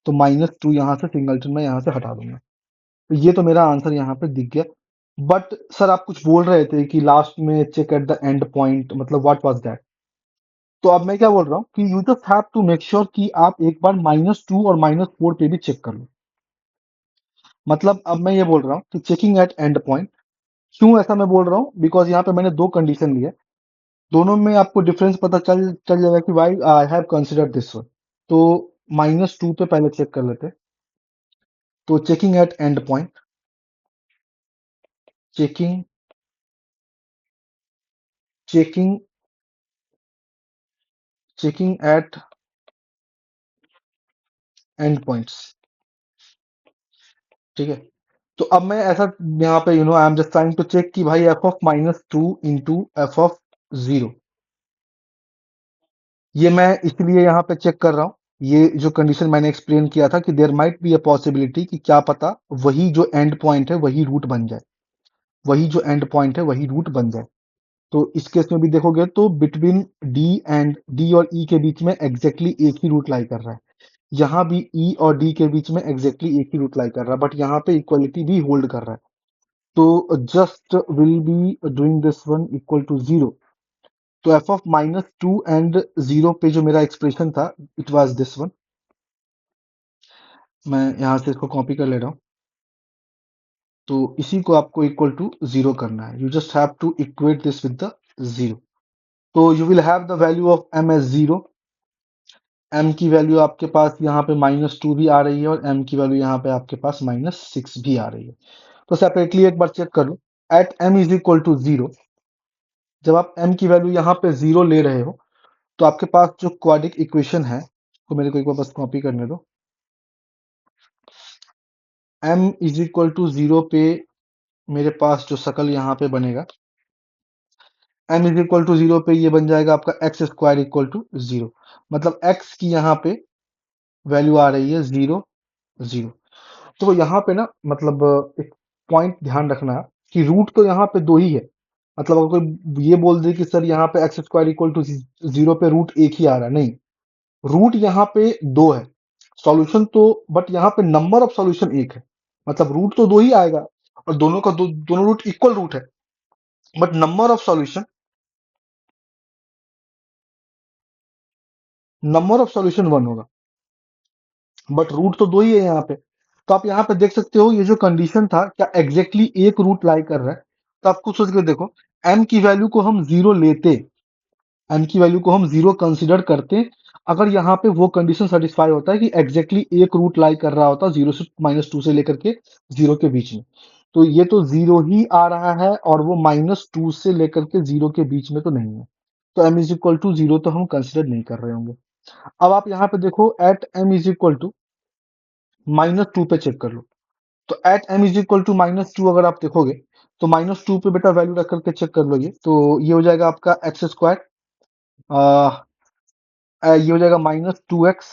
तो -2 यहाँ से सिंगलटन में यहाँ से हटा दूंगा। तो ये तो मेरा आंसर यहाँ पे दिख गया। बट सर आप कुछ बोल रहे थे कि लास्ट में check at the end point, मतलब व्हाट वाज दैट? तो अब मैं क्या बोल रहा हूँ कि you just have to make sure कि आप एक बार -2 और -4 पे भी चेक कर लो। मतलब अब मैं ये बोल रहा हूँ कि चेकिंग एट एंड पॉइंट, क्यों ऐसा मैं बोल रहा हूँ, बिकॉज यहाँ पे मैंने दो कंडीशन लिया, दोनों में आपको डिफरेंस पता चल चल जाएगा कि why I have considered this one. तो -2 पे पहले चेक कर लेते हैं, तो checking at end point, checking checking checking at end points. ठीक है, तो अब मैं ऐसा यहाँ पे I am just trying to check कि भाई F of -2 into F of 0, ये मैं इसलिए यहाँ पे चेक कर रहा हूँ, ये जो कंडीशन मैंने एक्सप्लेन किया था कि there might be a possibility कि क्या पता वही जो एंड पॉइंट है वही रूट बन जाए, वही जो एंड पॉइंट है वही रूट बन जाए। तो इस केस में भी देखोगे तो बिटवीन डी और ई के बीच में एग्जैक्टली एक ही रूट लाई कर रहा है, यहाँ भी ई और डी के बीच में एग्जैक्टली एक ही रूट लाई कर रहा है, बट यहाँ पे इक्वलिटी भी होल्ड कर रहा है, तो just will be doing this one equal to 0। तो एफ ऑफ -2 एंड 0 पे जो मेरा एक्सप्रेशन था इट वाज दिस वन, मैं यहाँ से इसको कॉपी कर ले रहा हूँ, तो इसी को आपको इक्वल टू 0 करना है, you just have to equate this with the 0। तो you will have the value of m as 0 m की वैल्यू आपके पास यहाँ पे -2 भी आ रही है और m की वैल्यू यहाँ पे आपके पास -6 भी आ रही है। तो सेपरेटली एक बार चेक कर लो। At m is equal to 0, जब आप m की वैल्यू यहाँ पे 0 ले रहे हो तो आपके पास जो क्वाड्रेटिक इक्वेशन है, तो मेरे को एक बार बस कॉपी करने दो। m इज इक्वल टू 0 पे मेरे पास जो शकल यहाँ पे बनेगा, m इज इक्वल टू 0 पे ये बन जाएगा आपका एक्स स्क्वायर इक्वल टू 0। मतलब x की यहाँ पे वैल्यू आ रही है 0 0। तो यहाँ पे ना मतलब एक पॉइंट ध्यान रखना कि रूट तो यहाँ पे दो ही है। मतलब अगर कोई ये बोल दे कि सर यहाँ पे एक्स स्क्वायर इक्वल टू 0 पे रूट एक ही आ रहा है, नहीं, रूट यहाँ पे दो है। सॉल्यूशन तो, बट यहाँ पे नंबर ऑफ सॉल्यूशन एक है। मतलब रूट तो दो ही आएगा और दोनों का दोनों रूट इक्वल रूट है, but number of solution one होगा, बट रूट तो दो ही है यहाँ पे। तो आप यहाँ पे देख सकते हो ये जो कंडीशन था, क्या एग्जैक्टली exactly एक रूट लाई कर रहा है। तो आप खुद सोच के देखो, m की वैल्यू को हम जीरो लेते, m की वैल्यू को हम जीरो कंसिडर करते, अगर यहाँ पे वो कंडीशन सेटिस्फाई होता है कि एग्जैक्टली exactly एक रूट लाई कर रहा होता 0 से -2 से लेकर के 0 के बीच में। तो ये तो जीरो ही आ रहा है और वो -2 से लेकर के 0 के बीच में तो नहीं है। तो m इज इक्वल टू 0 तो हम कंसिडर नहीं कर रहे होंगे। अब आप यहाँ पे देखो, at m is equal to -2 पे चेक कर लो। तो at m is equal to -2 अगर आप देखोगे, तो -2 पे बेटा वैल्यू रख करके चेक कर लो। ये तो ये हो जाएगा आपका एक्स स्क्वायर, ये हो जाएगा -2x,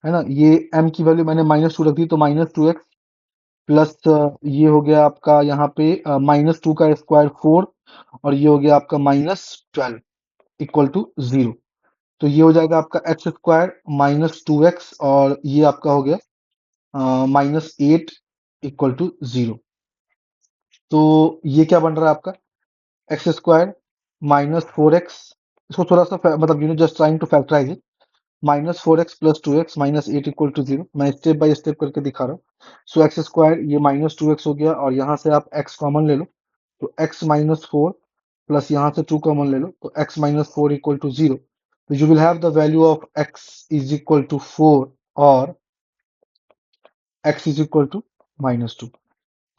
है ना। ये m की वैल्यू मैंने -2 रख दी, तो -2x प्लस ये हो गया आपका यहाँ पे -2 का स्क्वायर 4, और ये हो गया आपका -12 इक्वल टू 0। तो ये हो जाएगा आपका एक्स स्क्वायर -2x, और ये आपका हो गया -8 इक्वल टू 0। तो ये क्या बन रहा है आपका, एक्स स्क्वायर -4x, इसको थोड़ा सा मतलब just trying to factorize it, -4x plus 2x -8 equal to 0। मैं स्टेप बाय स्टेप करके दिखा रहा हूँ। सो एक्स स्क्वायर ये -2x हो गया, और यहाँ से आप x कॉमन ले लो, तो x -4 प्लस यहाँ से 2 कॉमन ले लो, तो x -4 इक्वल टू 0। तो you will have the value of x is equal to 4, और x इज इक्वल टू -2।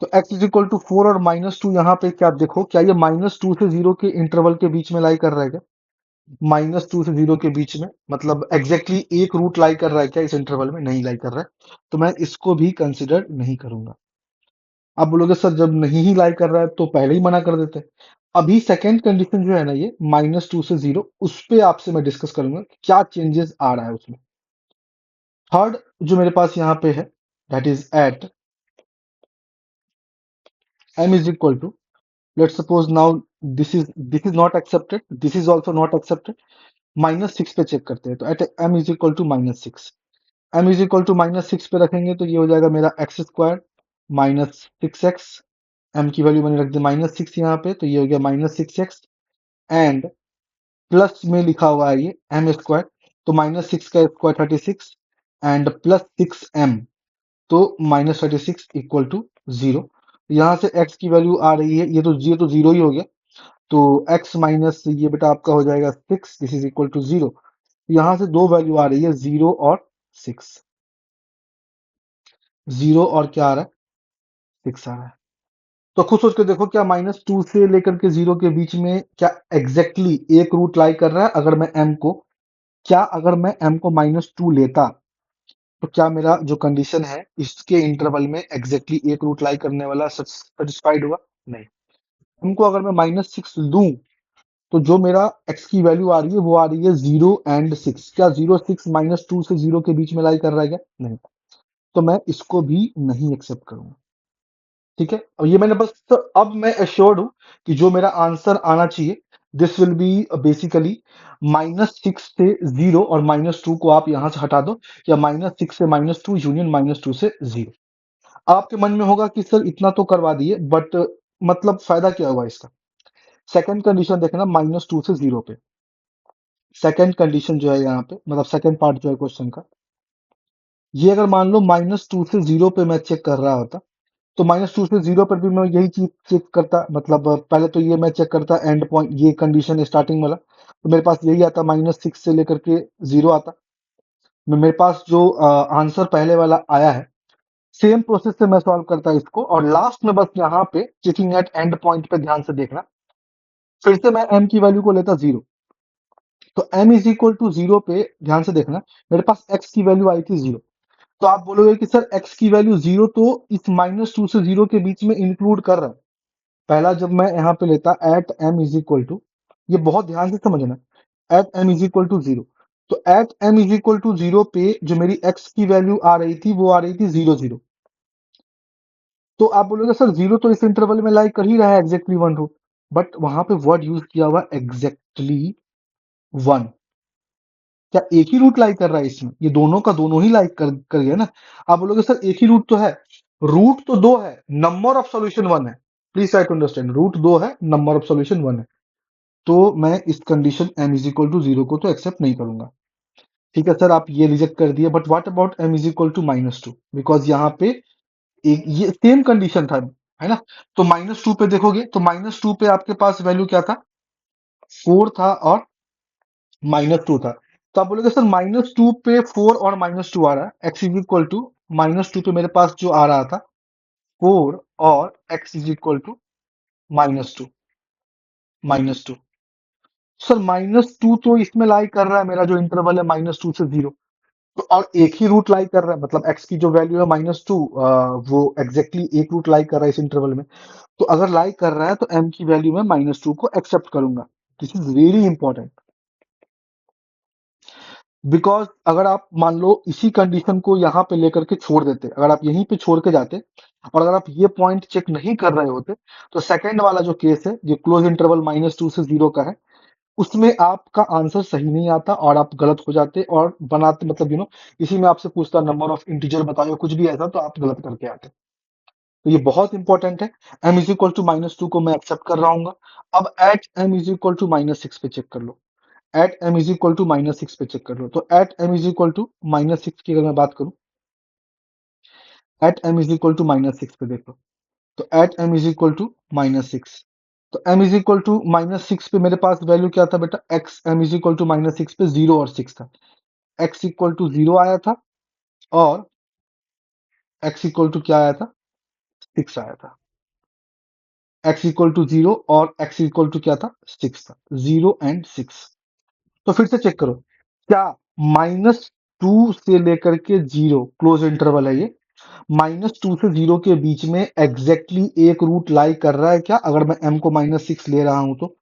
तो x इज इक्वल टू 4 और -2, यहाँ पे क्या देखो, क्या ये -2 से 0 के इंटरवल के बीच में लाई कर रहा है क्या? -2 से 0 के बीच में, मतलब एग्जैक्टली exactly एक रूट लाई कर रहा है क्या इस इंटरवल में? नहीं लाई कर रहा है, तो मैं इसको भी कंसिडर नहीं करूंगा। आप बोलोगे सर जब नहीं ही लाई कर रहा है तो पहले ही मना कर देते। अभी सेकेंड कंडीशन जो है ना, ये -2 से 0, उस पे आपसे मैं डिस्कस करूंगा कि क्या चेंजेस आ रहा है उसमें। थर्ड जो मेरे पास यहाँ पे है, that is at m is equal to, let's suppose now this is not accepted, this is also not accepted, -6 पे चेक करते हैं। तो at m is equal to -6, m is equal to -6 पे रखेंगे तो ये हो जाएगा मेरा एक्स स्क्वायर -6x, m की वैल्यू मैंने रख दी -6 यहाँ पे, तो ये हो गया -6x, एंड प्लस में लिखा हुआ है ये एम स्क्वायर, तो -6 का स्क्वायर 36, एंड प्लस 6m, तो -36 इक्वल टू 0। यहाँ से x की वैल्यू आ रही है, ये तो 0 ही हो गया, तो x माइनस ये बेटा आपका हो जाएगा 6, दिस इज इक्वल टू 0। यहाँ से दो वैल्यू आ रही है, 0 और 6, 0 और क्या आ रहा है, 6 आ रहा है। तो खुद सोच के देखो, क्या -2 से लेकर के 0 के बीच में क्या एग्जैक्टली exactly एक रूट लाई कर रहा है? अगर मैं m को, क्या अगर मैं m को -2 लेता, तो क्या मेरा जो कंडीशन है इसके इंटरवल में एग्जैक्टली exactly एक रूट लाई करने वाला सेटिस्फाइड हुआ? नहीं। हमको अगर मैं -6 लूं, तो जो मेरा x की वैल्यू आ रही है वो आ रही है 0 एंड 6। क्या 0 6 -2 से 0 के बीच में लाई कर रहा है क्या? नहीं। तो मैं इसको भी नहीं एक्सेप्ट करूंगा। ठीक है, और ये मैंने बस, तो अब मैं एश्योर्ड हूं कि जो मेरा आंसर आना चाहिए, दिस विल बी बेसिकली -6 से 0, और -2 को आप यहां से हटा दो, या -6 से -2 यूनियन -2 से 0। आपके मन में होगा कि सर इतना तो करवा दिए, बट मतलब फायदा क्या हुआ इसका? सेकंड कंडीशन देखना, -2 से 0 पे सेकंड कंडीशन जो है यहाँ पे, मतलब सेकंड पार्ट जो है क्वेश्चन का, ये अगर मान लो -2 से 0 पे मैं चेक कर रहा होता, तो -2 से 0 पर भी मैं यही चीज चेक करता। मतलब पहले तो ये मैं चेक करता एंड पॉइंट, ये कंडीशन स्टार्टिंग वाला, तो मेरे पास यही आता, -6 से लेकर के 0 आता। मेरे पास जो आंसर पहले वाला आया है, सेम प्रोसेस से मैं सॉल्व करता इसको, और लास्ट में बस यहाँ पे चेकिंग एट एंड पॉइंट पे ध्यान से देखना, फिर से मैं m की वैल्यू को लेता 0। तो m इज इक्वल टू 0 पे ध्यान से देखना, मेरे पास x की वैल्यू आई थी 0। तो आप बोलोगे कि सर x की वैल्यू 0 तो इस -2 से 0 के बीच में इंक्लूड कर रहा है। पहला जब मैं यहाँ पे लेता at m is equal to, ये बहुत ध्यान से समझना, at m is equal to 0, तो at m is equal to 0 पे जो मेरी x की वैल्यू आ रही थी वो आ रही थी 0 0। तो आप बोलोगे सर 0 तो इस इंटरवल में लाई कर ही रहा है एग्जैक्टली 1 रूट, बट वहां पे वर्ड यूज किया हुआ एग्जैक्टली 1। क्या एक ही रूट लाइक कर रहा है इसमें? ये दोनों का दोनों ही लाइक कर गया ना। आप बोलोगे सर एक ही रूट तो है, रूट तो दो है, नंबर ऑफ सॉल्यूशन 1 है। Please try to understand, root दो है, नंबर ऑफ सॉल्यूशन 1 है। तो मैं इस condition m is equal to 0 को तो एक्सेप्ट नहीं करूंगा। ठीक है सर, आप ये रिजेक्ट कर दिए, but what about m is equal to -2, because यहाँ पे एक ये सेम कंडीशन था, है ना। तो -2 पे देखोगे तो -2 पे आपके पास वैल्यू क्या था, 4 था और -2 था। तो आप बोलोगे सर -2 पे 4 और -2 आ रहा है, x इज इक्वल टू -2 पे मेरे पास जो आ रहा था 4 और x is equal to -2 -2। Sir -2 तो इसमें लाई कर रहा है, मेरा जो इंटरवल है -2 से 0, तो और एक ही रूट लाई कर रहा है, मतलब x की जो वैल्यू है -2, वो एग्जैक्टली एक रूट लाई कर रहा है इस इंटरवल में। तो अगर लाई कर रहा है तो m की वैल्यू में -2 को एक्सेप्ट करूंगा। This is really important, because अगर आप मान लो इसी कंडीशन को यहाँ पे लेकर के छोड़ देते, अगर आप यहीं पे छोड़ के जाते और अगर आप ये पॉइंट चेक नहीं कर रहे होते, तो सेकंड वाला जो केस है जो क्लोज इंटरवल -2 से 0 का है, उसमें आपका आंसर सही नहीं आता और आप गलत हो जाते और बनाते, मतलब इसी में आपसे पूछता नंबर ऑफ इंटीजर बताओ या कुछ भी ऐसा, तो आप गलत करके आते। तो ये बहुत इंपॉर्टेंट है। m इज इक्वल टू -2 को मैं एक्सेप्ट कर रहा हूँ। अब at m is equal to -6 पे चेक कर लो, at m is equal to -6 पे चेक कर लो। तो at m is equal to -6 की अगर मैं बात करूं, at m is equal to -6 पे देखो, तो at m is equal to -6, तो m इज इक्वल टू -6 पे मेरे पास वैल्यू क्या था बेटा, x m is equal to -6 पे 0 और 6 था। x इक्वल टू 0 आया था और x इक्वल टू क्या आया था, 6 आया था। x इक्वल टू 0 और x इक्वल टू क्या था, 6 था, 0 एंड 6। तो फिर से चेक करो, क्या -2 से लेकर के 0 क्लोज इंटरवल है ये, -2 से 0 के बीच में एग्जैक्टली एक रूट लाई कर रहा है क्या, अगर मैं m को -6 ले रहा हूं तो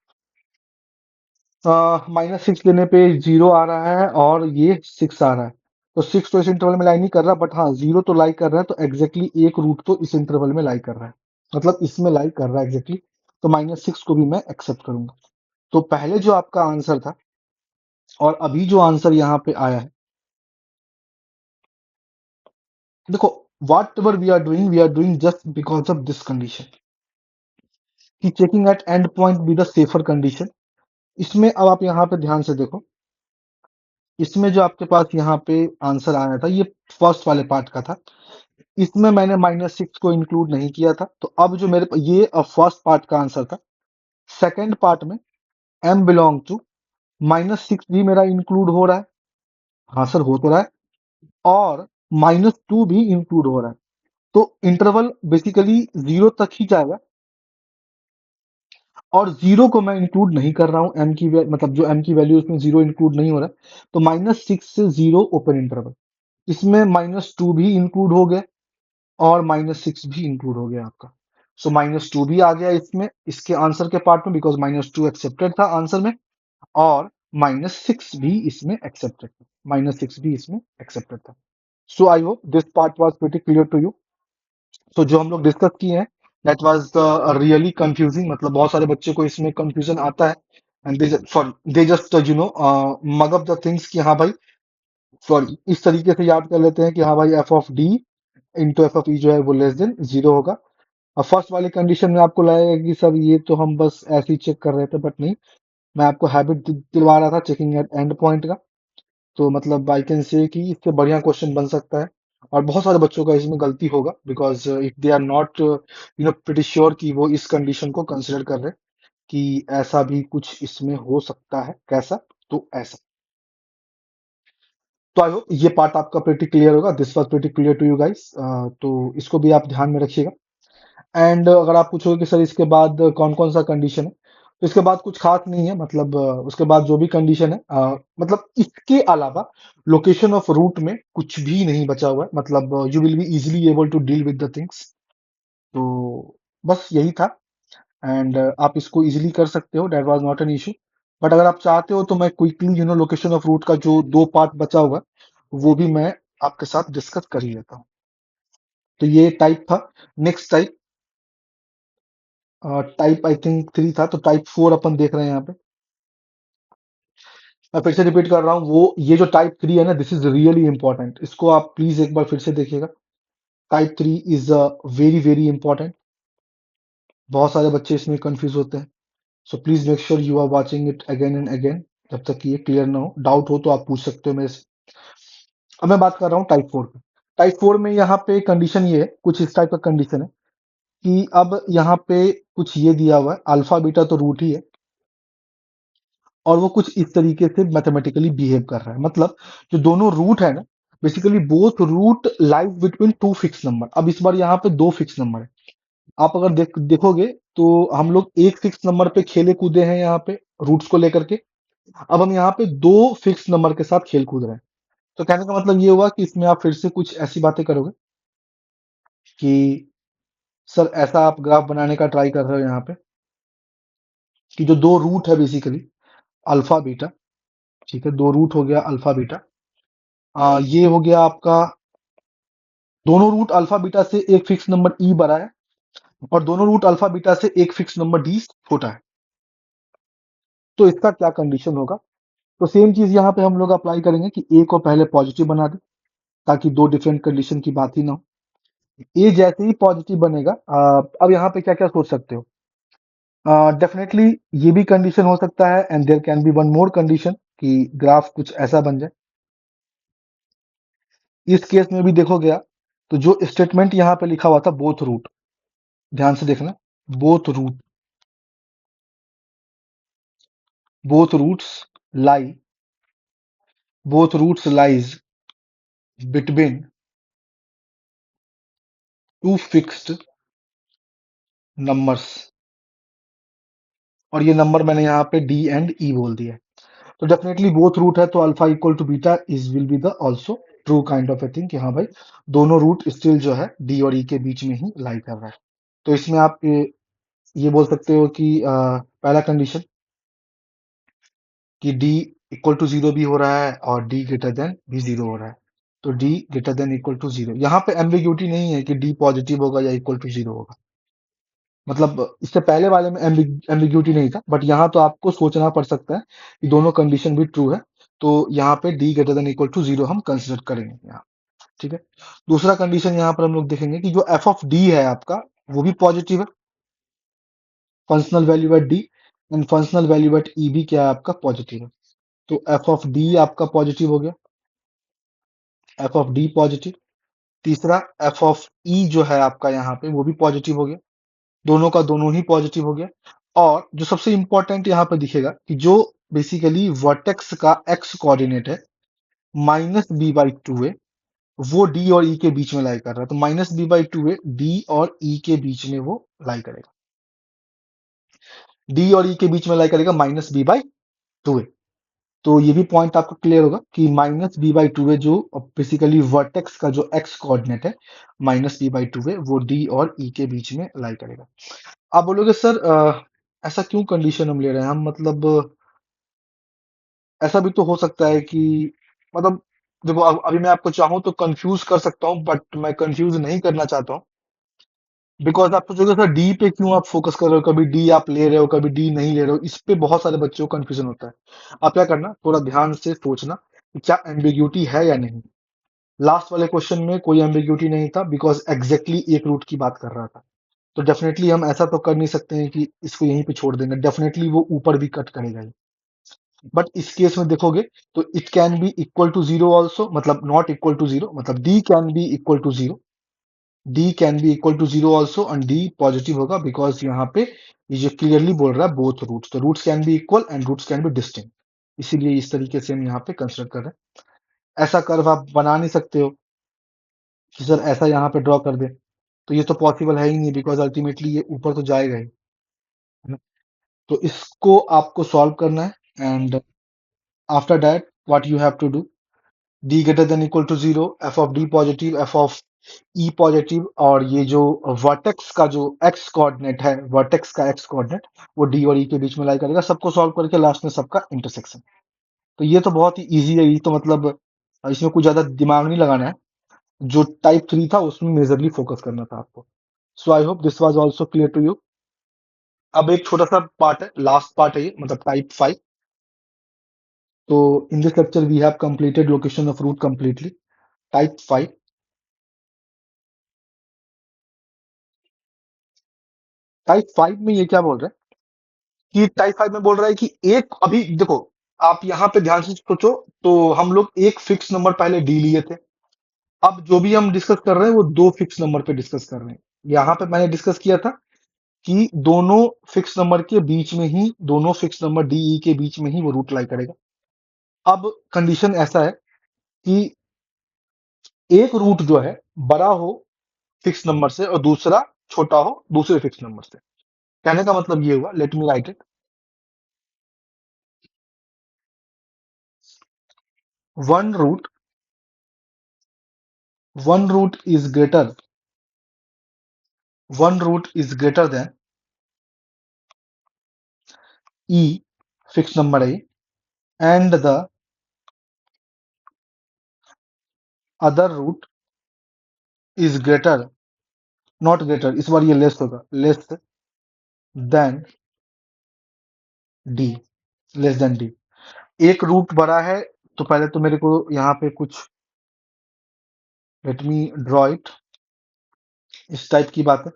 -6 लेने पे 0 आ रहा है और ये 6 आ रहा है। तो 6 तो इस इंटरवल में लाई नहीं कर रहा, बट हाँ 0 तो लाई कर रहा है, तो एग्जैक्टली एक रूट तो इस इंटरवल में लाई कर रहा है, मतलब इसमें लाई कर रहा है एग्जैक्टली। तो -6 को भी मैं एक्सेप्ट करूंगा। तो पहले जो आपका आंसर था और अभी जो आंसर यहाँ पे आया है, देखो, whatever we are doing just because of this condition कि checking at end point be the safer condition. इसमें अब आप यहाँ पे ध्यान से देखो, इसमें जो आपके पास यहाँ पे आंसर आया था ये फर्स्ट वाले पार्ट का था, इसमें मैंने -6 को इंक्लूड नहीं किया था। तो अब जो मेरे ये फर्स्ट पार्ट का आंसर था, सेकंड पार्ट में m बिलोंग टू -6 भी मेरा इंक्लूड हो रहा है, हाँ सर हो तो रहा है, और -2 भी इंक्लूड हो रहा है। तो इंटरवल बेसिकली 0 तक ही जाएगा और 0 को मैं इंक्लूड नहीं कर रहा हूं, मतलब जो m की वैल्यू उसमें 0 इंक्लूड नहीं हो रहा है। तो -6 से 0 ओपन इंटरवल, इसमें -2 भी इंक्लूड हो गया और -6 भी इंक्लूड हो गया आपका। सो -2 भी आ गया इसमें, इसके आंसर के पार्ट में, बिकॉज -2 एक्सेप्टेड था आंसर में, और -6 भी इसमें एक्सेप्टेड था, -6 भी इसमें एक्सेप्टेड था। So I hope this part was pretty clear to you. तो जो हम लोग डिस्कस किए हैं, दैट वाज रियली कंफ्यूजिंग, मतलब बहुत सारे बच्चों को इसमें कंफ्यूजन आता है, and they sorry they just mug up the things कि हाँ भाई, सॉरी इस तरीके से याद कर लेते हैं कि हाँ भाई F of D into F of E जो है वो लेस देन 0 होगा। अब फर्स्ट वाली कंडीशन में आपको लगेगा कि सर ये तो हम बस ऐसे ही चेक कर रहे थे, बट नहीं, मैं आपको हैबिट दिलवा रहा था चेकिंग एट एंड पॉइंट का। तो मतलब आई कैन से कि इससे बढ़िया क्वेश्चन बन सकता है, और बहुत सारे बच्चों का इसमें गलती होगा, because if they are not pretty sure कि वो इस कंडीशन को कंसिडर कर रहे हैं कि ऐसा भी कुछ इसमें हो सकता है, कैसा, तो ऐसा। तो आई होप ये पार्ट आपका प्रेटी क्लियर होगा, this was pretty clear to you guys. तो इसको भी आप ध्यान में रखिएगा। एंड अगर आप पूछोगे कि सर इसके बाद कौन कौन सा कंडीशन है, तो इसके बाद कुछ खास नहीं है। मतलब उसके बाद जो भी कंडीशन है, मतलब इसके अलावा लोकेशन ऑफ रूट में कुछ भी नहीं बचा हुआ है। मतलब you will be easily able to deal with the things. तो बस यही था। एंड आप इसको इजीली कर सकते हो, that was not an issue. But अगर आप चाहते हो तो मैं क्विकली लोकेशन ऑफ रूट का जो दो पार्ट बचा हुआ है वो भी मैं आपके साथ डिस्कस कर ही लेता हूँ। तो ये टाइप था। Next type, type I think 3 था, तो टाइप 4 अपन देख रहे हैं यहाँ पे। मैं फिर से रिपीट कर रहा हूँ, वो ये जो टाइप 3 है ना, दिस इज रियली इंपॉर्टेंट। इसको आप प्लीज एक बार फिर से देखिएगा। Type 3 is very very important. बहुत सारे बच्चे इसमें कंफ्यूज होते हैं। So please make sure you are watching it again and again, जब तक कि ये क्लियर ना हो। डाउट हो तो आप पूछ सकते हो मेरे से। अब मैं बात कर रहा हूँ टाइप 4 की। टाइप 4 में यहाँ पे कंडीशन ये है, कुछ इस टाइप का कंडीशन है कि अब यहाँ पे कुछ ये दिया हुआ है, अल्फा बीटा तो रूट ही है, और वो कुछ इस तरीके से मैथमेटिकली बिहेव कर रहा है। मतलब जो दोनों रूट है ना, basically both root lies between two fix number. अब इस बार यहाँ पे दो फिक्स नंबर है। आप अगर देखोगे तो हम लोग एक फिक्स नंबर पे खेले कूदे हैं यहाँ पे, रूट्स को लेकर के। अब हम यहाँ पे दो फिक्स नंबर के साथ खेल कूद रहे हैं। तो कहने का मतलब ये हुआ कि इसमें आप फिर से कुछ ऐसी बातें करोगे कि सर ऐसा आप ग्राफ बनाने का ट्राई कर रहे हो यहाँ पे कि जो दो रूट है बेसिकली अल्फा बीटा, ठीक है, दो रूट हो गया अल्फा बीटा। ये हो गया आपका, दोनों रूट अल्फा बीटा से एक फिक्स नंबर ई बड़ा है, और दोनों रूट अल्फा बीटा से एक फिक्स नंबर डी छोटा है। तो इसका क्या कंडीशन होगा? तो सेम चीज यहाँ पे हम लोग अप्लाई करेंगे कि ए को पहले पॉजिटिव बना दे, ताकि दो डिफरेंट कंडीशन की बात ही ना हो। ए जैसे ही पॉजिटिव बनेगा, अब यहाँ पे क्या क्या सोच सकते हो? डेफिनेटली ये भी कंडीशन हो सकता है, and there can be one more condition कि ग्राफ कुछ ऐसा बन जाए। इस केस में भी देखोगे आप, तो जो स्टेटमेंट यहाँ पे लिखा हुआ था बोथ रूट, ध्यान से देखना, both root, both roots lie, both roots lies between two fixed numbers. और ये नंबर मैंने यहाँ पे डी एंड ई बोल दिया है। तो डेफिनेटली बोथ रूट है, तो alpha equal to beta is will be the also true kind of a thing कि हाँ भाई, दोनों रूट स्टिल जो है डी और ई के बीच में ही लाई कर रहा है। तो इसमें आप ये बोल सकते हो कि पहला कंडीशन कि डी इक्वल टू जीरो भी हो रहा है और डी ग्रेटर देन भी जीरो हो रहा है। तो D greater than equal to zero, यहाँ पे एम्बिग्यूटी नहीं है कि डी पॉजिटिव होगा या इक्वल टू जीरो होगा। मतलब इससे पहले वाले में एम्बिग्यूटी नहीं था, बट यहाँ तो आपको सोचना पड़ सकता है कि दोनों कंडीशन भी ट्रू है। तो यहाँ पे D greater than equal to zero हम कंसिडर करेंगे यहाँ। ठीक है। दूसरा कंडीशन यहाँ पर हम लोग देखेंगे कि जो एफ ऑफ डी है आपका, वो भी पॉजिटिव है, functional value at D, and functional value at E भी क्या है आपका, पॉजिटिव है। तो एफ ऑफ डी आपका पॉजिटिव हो गया, एफ ऑफ डी पॉजिटिव। तीसरा एफ ऑफ ई जो है आपका यहाँ पे, वो भी पॉजिटिव हो गया, दोनों का दोनों ही पॉजिटिव हो गया। और जो सबसे इंपॉर्टेंट यहाँ पे दिखेगा कि जो बेसिकली वर्टेक्स का एक्स कोऑर्डिनेट है -b/2 है, वो डी और ई के बीच में लाई कर रहा है। तो -b/2 है, डी और ई के बीच में वो लाई करेगा, डी और ई के बीच में लाई करेगा -b/2 है। तो ये भी पॉइंट आपको क्लियर होगा कि -b/2 है, जो बेसिकली वर्टेक्स का जो एक्स कोऑर्डिनेट है -b/2 है, वो डी और ई के बीच में लाई करेगा। आप बोलोगे सर ऐसा क्यों कंडीशन हम ले रहे हैं हम? मतलब ऐसा भी तो हो सकता है कि, मतलब देखो, अभी मैं आपको चाहूं तो कंफ्यूज कर सकता हूं, बट मैं कंफ्यूज नहीं करना चाहता हूं। बिकॉज आप सोचोगे सर डी पे क्यों आप फोकस कर रहे हो, कभी डी आप ले रहे हो कभी डी नहीं ले रहे हो, इस पे बहुत सारे बच्चों को कंफ्यूजन होता है। आप क्या करना, थोड़ा ध्यान से सोचना कि क्या एम्बिग्यूटी है या नहीं। लास्ट वाले क्वेश्चन में कोई एम्बिग्यूटी नहीं था, बिकॉज एग्जैक्टली एक रूट की बात कर रहा था। तो डेफिनेटली हम ऐसा तो कर नहीं सकते हैं कि इसको यहीं पे छोड़ देंगे, डेफिनेटली वो ऊपर भी कट करेगा ही। बट इस केस में देखोगे तो it can be equal to zero also, मतलब नॉट इक्वल टू जीरो, मतलब D can be equal to zero, D can be equal to zero also, and D positive होगा, बिकॉज यहाँ पे ये जो क्लियरली बोल रहा है बोथ रूट्स, तो roots can be equal and roots can be distinct, इसीलिए इस तरीके से हम यहाँ पे कंसिडर कर रहे हैं। ऐसा कर्व आप बना नहीं सकते हो कि सर ऐसा यहाँ पे ड्रॉ कर दे। तो ये तो पॉसिबल है ही नहीं, बिकॉज अल्टीमेटली ये ऊपर तो जाएगा ही, है ना? तो इसको आपको सॉल्व करना है, and after that what you have to do, d greater than equal to 0, f of d positive, f of e positive, और ये जो वर्टेक्स का जो x कोऑर्डिनेट है, वर्टेक्स का x कोऑर्डिनेट, वो d और e के बीच में लाई करेगा। सबको सॉल्व करके लास्ट में सबका इंटरसेक्शन। तो ये तो बहुत ही इजी है, ये तो मतलब इसमें कुछ ज्यादा दिमाग नहीं लगाना है। जो टाइप 3 था उसमें मेजरली फोकस करना था आपको। So I hope this was also clear to you. अब एक छोटा सा पार्ट है, लास्ट पार्ट है ये, मतलब टाइप 5। तो in this lecture we have completed location of root completely. Type 5, type 5 में ये क्या बोल रहा है कि टाइप 5 में बोल रहा है कि एक, अभी देखो आप यहाँ पे ध्यान से सोचो, तो हम लोग एक फिक्स नंबर पहले डी लिए थे। अब जो भी हम डिस्कस कर रहे हैं वो दो फिक्स नंबर पे डिस्कस कर रहे हैं। यहाँ पे मैंने डिस्कस किया था कि दोनों फिक्स नंबर के बीच में ही, दोनों फिक्स नंबर डी ई के बीच में ही वो रूट लाई करेगा। अब कंडीशन ऐसा है कि एक रूट जो है बड़ा हो फिक्स नंबर से और दूसरा छोटा हो दूसरे फिक्स नंबर से। कहने का मतलब ये हुआ, let me write it, one root, one root is greater, one root is greater than e, fixed number a, and the other root is greater, not greater, इस बार ये लेस होगा, less then d, less than d। एक रूट बड़ा है, तो पहले तो मेरे को यहाँ पे कुछ, लेट मी ड्रॉ इट, इस टाइप की बात है।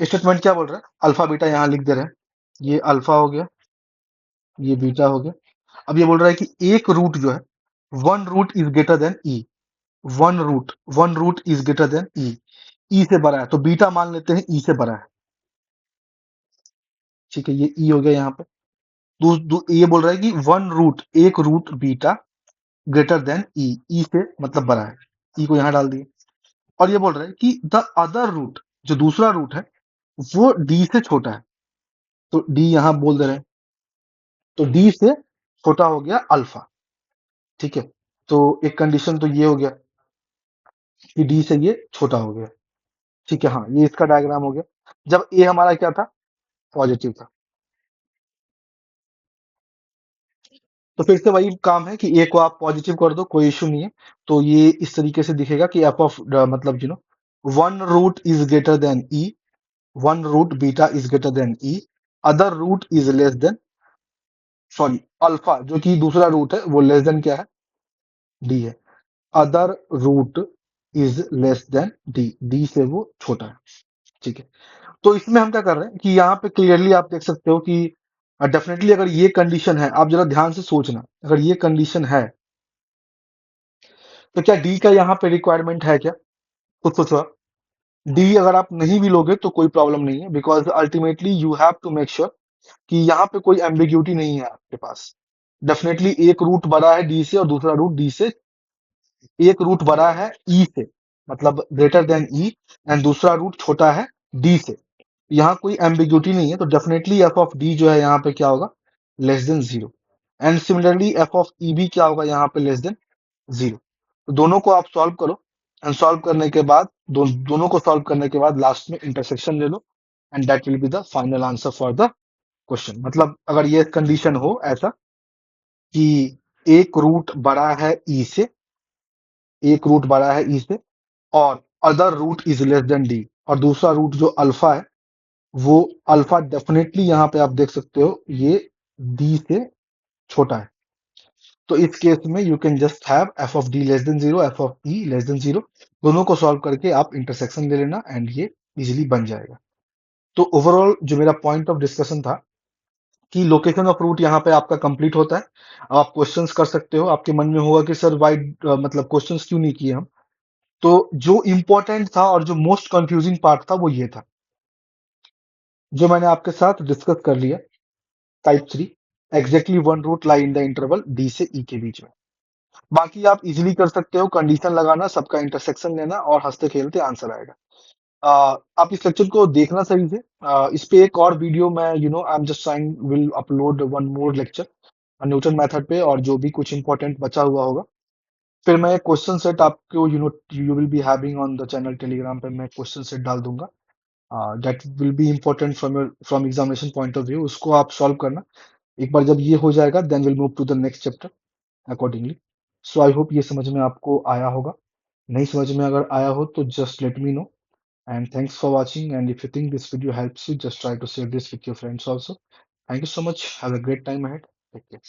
स्टेटमेंट क्या बोल रहा है, अल्फा बीटा यहाँ लिख दे रहे हैं। ये अल्फा हो गया, ये बीटा हो गया। अब ये बोल रहा है कि एक रूट जो है, one root is greater than E, one root, one root is greater than E, E से बड़ा है, तो बीटा मान लेते हैं ई से बड़ा है। ठीक है, ये ई हो गया यहाँ पे। ये बोल रहा है कि वन रूट, एक root beta greater than E, E से मतलब बड़ा है, ई को यहाँ डाल दिए। और ये बोल रहा है कि द अदर रूट, जो दूसरा रूट है वो डी से छोटा है, तो डी यहाँ बोल दे रहे हैं, तो डी से छोटा हो गया अल्फा। ठीक है, तो एक कंडीशन तो ये हो गया कि डी से ये छोटा हो गया। ठीक है, हाँ, ये इसका डायग्राम हो गया जब ए हमारा क्या था, पॉजिटिव था। तो फिर से वही काम है कि ए को आप पॉजिटिव कर दो, कोई इशू नहीं है। तो ये इस तरीके से दिखेगा कि एफ ऑफ, मतलब one root is greater than E, one root beta is greater than E, other root is less than, sorry, alpha जो कि दूसरा रूट है वो लेस देन क्या है, डी है। Other root is less than D, D से वो छोटा है। ठीक है, तो इसमें हम क्या कर रहे हैं कि यहाँ पे क्लियरली आप देख सकते हो कि डेफिनेटली अगर ये कंडीशन है, आप जरा ध्यान से सोचना, अगर ये कंडीशन है तो क्या डी का यहाँ पे रिक्वायरमेंट है क्या, खुद सोचो आप। डी अगर आप नहीं भी लोगे तो कोई प्रॉब्लम नहीं है, because ultimately you have to make sure कि यहाँ पे कोई एम्बिग्यूटी नहीं है आपके पास। डेफिनेटली एक रूट बड़ा है डी से और दूसरा रूट डी से, एक रूट बड़ा है ई से, मतलब ग्रेटर देन ई, एंड दूसरा रूट छोटा है डी से। यहाँ कोई एम्बिग्यूटी नहीं है, तो डेफिनेटली एफ ऑफ डी जो है यहाँ पे क्या होगा, less than zero. And similarly F of E भी क्या होगा यहाँ पे, लेस देन जीरो। तो दोनों को आप सॉल्व करो, एंड सॉल्व करने के बाद दोनों को सॉल्व करने के बाद लास्ट में इंटरसेक्शन ले लो, and that will be the final answer for the question. मतलब अगर ये कंडीशन हो ऐसा कि एक रूट बड़ा है ई से, एक रूट बड़ा है ई से, और other root is less than D, और दूसरा रूट जो अल्फा है वो अल्फा डेफिनेटली यहाँ पे आप देख सकते हो ये डी से छोटा है। तो इस केस में you can just have F of D less than zero, f of E less than zero. दोनों को सॉल्व करके आप इंटरसेक्शन ले लेना, एंड ये इजीली बन जाएगा। तो ओवरऑल जो मेरा पॉइंट ऑफ डिस्कशन था कि लोकेशन ऑफ रूट यहाँ पे आपका कंप्लीट होता है। अब आप क्वेश्चंस कर सकते हो, आपके मन में होगा कि सर वाई, मतलब क्वेश्चंस क्यों नहीं किए हम। तो जो इंपॉर्टेंट था और जो मोस्ट कंफ्यूजिंग पार्ट था वो ये था, जो मैंने आपके साथ डिस्कस कर लिया। Type 3, exactly one root lie in the interval D से ई के बीच में। बाकी आप इजीली कर सकते हो, कंडीशन लगाना, सबका इंटरसेक्शन लेना और हंसते खेलते आंसर आएगा। आप इस लेक्चर को देखना सही से। इस पे एक और वीडियो मैं आई am just trying will upload one more lecture Newton method पे, और जो भी कुछ इंपॉर्टेंट बचा हुआ होगा, फिर मैं क्वेश्चन सेट आपको you will be having on the channel Telegram पे, मैं क्वेश्चन सेट डाल दूंगा that will be important from examination point of view. उसको आप सॉल्व करना। एक बार जब ये हो जाएगा then will move to the next chapter accordingly. So I hope ये समझ में आपको आया होगा। नहीं समझ में अगर आया हो तो just let me know. And thanks for watching. And if you think this video helps you, just try to share this with your friends also. Thank you so much. Have a great time ahead. Take care.